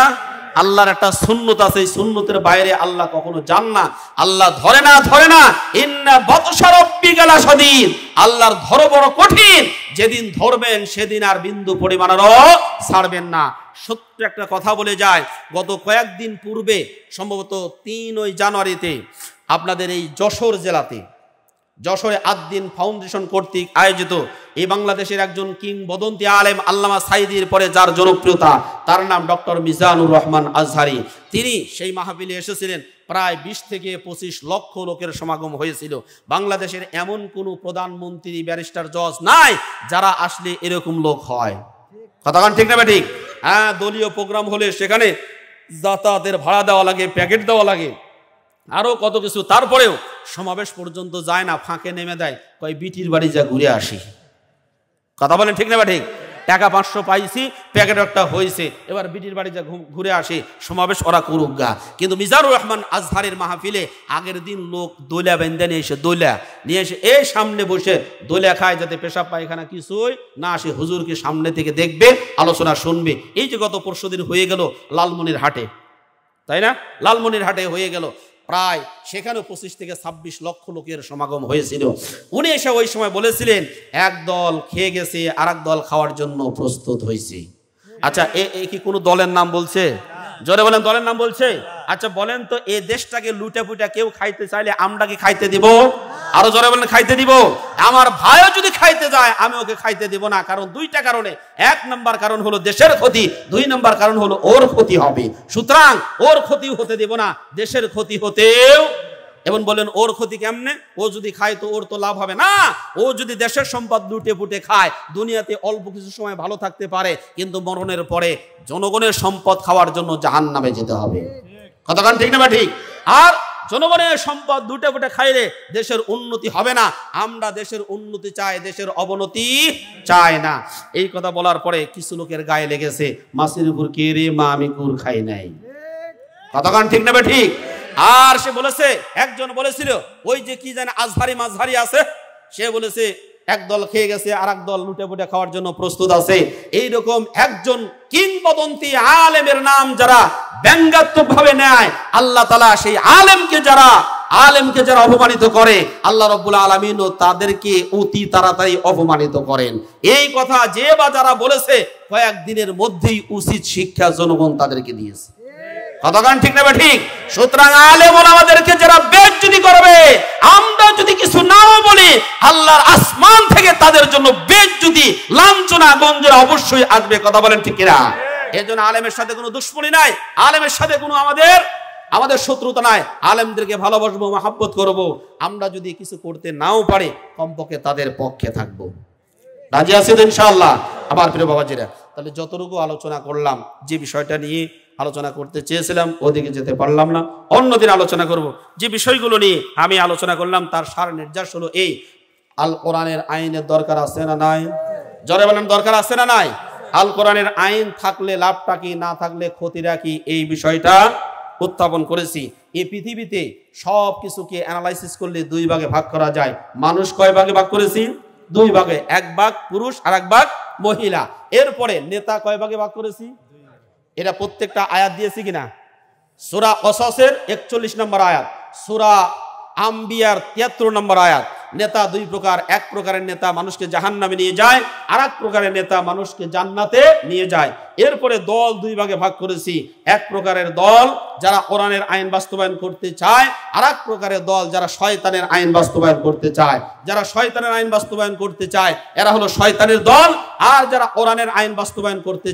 আল্লাহর একটা সুন্নত আছে, এই সুন্নতের বাইরে আল্লাহ কখনো যান না। আল্লাহ ধরে না। ইন্না বাতশা রাব্বিকা লাশাদীদ, আল্লাহর ধরো বড় কঠিন। যেদিন ধরবেন সেদিন আর বিন্দু পরিমাণেরও ছাড়বেন না। সত্য একটা কথা বলে যায়, গত কয়েকদিন পূর্বে সম্ভবত 3 জানুয়ারিতে আপনাদের এই যশোর জেলাতে, যশোরে আদ-দ্বীন ফাউন্ডেশন কর্তৃক আয়োজিত এই বাংলাদেশের একজন কিংবদন্তি আলেম আল্লামা সাঈদীর পরে যার জনপ্রিয়তা, তার নাম ডক্টর মিজানুর রহমান আজহারি। তিনি সেই মাহফিলে এসেছিলেন। প্রায় 20 থেকে 25 লক্ষ লোকের সমাগম হয়েছিল। বাংলাদেশের এমন কোনো প্রধানমন্ত্রী, ব্যারিস্টার, জজ নাই যারা আসলে এরকম লোক হয়। কথা ঠিক না ঠিক? হ্যাঁ, দলীয় প্রোগ্রাম হলে সেখানে যাতায়াতের ভাড়া দেওয়া লাগে, প্যাকেট দেওয়া লাগে, আরো কত কিছু। তারপরেও সমাবেশ পর্যন্ত যায় না, ফাঁকে নেমে দেয়, কয় বিটির বাড়ি যা ঘুরে আসি। কথা বলেন ঠিক না ঠিক? টাকা 500 পাইছি, প্যাকেট একটা হয়েছে, এবার বিটির বাড়ি যা ঘুরে আসে, সমাবেশ ওরা করুক গা। কিন্তু মিজানুর রহমান আজহারের মাহফিলে আগের দিন লোক দোলা বেঁধে নিয়ে এসে, দোলা নিয়ে এসে এই সামনে বসে দোলা খায়, যাতে পেশাব পায়খানা কিছুই না আসে, হুজুরকে সামনে থেকে দেখবে, আলোচনা শুনবে। এই যে গত পরশুদিন হয়ে গেল লালমনির হাটে, তাই না? লালমনির হাটে হয়ে গেল, প্রায় সেখানেও 25 থেকে 26 লক্ষ লোকের সমাগম হয়েছিল। উনি এসে ওই সময় বলেছিলেন, এক দল খেয়ে গেছে, আর এক দল খাওয়ার জন্য প্রস্তুত হয়েছে। আচ্ছা, এ কি কোনো দলের নাম বলছে? জোরে বলেন, দলের নাম বলছে? আচ্ছা বলেন তো, এই দেশটাকে লুটে পুটে কেউ খাইতে চাইলে আমরা কি খাইতে দিব? আরো জোরে বলেন, খাইতে দিব? আমার ভাইও যদি খাইতে যায় আমি ওকে খাইতে দিব না। কারণ 2টা কারণে। 1 নম্বর কারণ হলো দেশের ক্ষতি, 2 নম্বর কারণ হলো ওর ক্ষতি হবে। সুতরাং ওর ক্ষতি হতে দেব না, দেশের ক্ষতি হতেও এবং বলেন ওর ক্ষতি কেমনে, ও যদি খায় তো ওর তো লাভ হবে না। ও যদি দেশের সম্পদ লুটে পুটে খায়, দুনিয়াতে অল্প কিছু সময় ভালো থাকতে পারে, কিন্তু মরণের পরে জনগণের সম্পদ খাওয়ার জন্য জাহান্নামে যেতে হবে। কতক্ষণ ঠিক না বা ঠিক? আর জনগণের সম্পদ লুটে পুটে খাইলে দেশের উন্নতি হবে না। আমরা দেশের উন্নতি চাই, দেশের অবনতি চাই না। এই কথা বলার পরে কিছু লোকের গায়ে লেগেছে, মাছের উপর কে রে মা, আমি কুর খাই নাই। কতক্ষণ ঠিক না বা ঠিক? আর সে বলেছে, একজন বলেছিল ওই যে কি জানে আজহারি মাঝহারি আছে, সে বলেছে এক দল খেয়ে গেছে আর এক দল লুটে পুটে খাওয়ার জন্য প্রস্তুত আছে। এইরকম একজন কিংবদন্তি আলেমের নাম যারা ব্যঙ্গাত্মক ভাবে নেয়, আল্লাহ তাআলা সেই আলেমকে যারা অপমানিত করে, আল্লাহ রাব্বুল আলামিন তাদেরকে অতি তাড়াতাড়ি অপমানিত করেন। এই কথা যে বা যারা বলেছে, কয়েকদিনের মধ্যেই উচিত শিক্ষা জনগণ তাদেরকে দিয়েছে। কতক্ষণ ঠিক না ঠিক? সুতরাং আলেম ওলামাদেরকে যারা বেইজ্জতি করবে, আমরা যদি কিছু নাও বলি, আল্লাহর আসমান থেকে তাদের জন্য বেইজ্জতি, লাঞ্ছনা, গঞ্জনা অবশ্যই আসবে। কথা বলেন ঠিক কিনা? এজন্য আলেমের সাথে কোনো দুশ্মনী নাই, আলেমের সাথে কোনো আমাদের শত্রুতা নাই। আলেমদেরকে ভালোবাসবো, মহব্বত করব। আমরা যদি কিছু করতে নাও পারি, কমপক্ষে তাদের পক্ষে থাকবো। রাজি আছেন ইনশাআল্লাহ? আবার প্রিয় বাবাজিরা, তাহলে যতটুকু আলোচনা করলাম, যে বিষয়টা নিয়ে আলোচনা করতে চেয়েছিলাম ওদিকে যেতে পারলাম না, অন্যদিন আলোচনা করব। যে বিষয়গুলো নিয়ে আমি আলোচনা করলাম তার সার নির্যাস হলো এই, আল কোরআনের আইনের দরকার আছে না নাই? জোরে বলেন, দরকার আছে না নাই? আল কোরআনের আইন থাকলে লাভটা কি, না থাকলে ক্ষতিটা কি, এই বিষয়টা উত্থাপন করেছি। এই পৃথিবীতে সব কিছুকে অ্যানালাইসিস করলে দুই ভাগে ভাগ করা যায়। মানুষ কয় ভাগে ভাগ করেছি? দুই ভাগে, এক ভাগ পুরুষ আর এক ভাগ মহিলা। এরপরে নেতা কয় ভাগে ভাগ করেছি? এটা প্রত্যেকটা আয়াত দিয়েছি কিনা? সূরা কসসের 41 নম্বর আয়াত, সূরা আম্বিয়ার 73 নম্বর আয়াত। নেতা দুই প্রকার, এক প্রকারের নেতা মানুষকে জাহান্নামে নিয়ে যায়, আর এক প্রকারের নেতা মানুষকে জান্নাতে নিয়ে যায়। এরপরে দল দুই ভাগে ভাগ করেছি, এক প্রকারের দল যারা কোরআনের আইন বাস্তবায়ন করতে চায়, আর এক প্রকারের দল যারা শয়তানের আইন বাস্তবায়ন করতে চায়। যারা শয়তানের আইন বাস্তবায়ন করতে চায় এরা হলো শয়তানের দল, আর যারা কোরআনের আইন বাস্তবায়ন করতে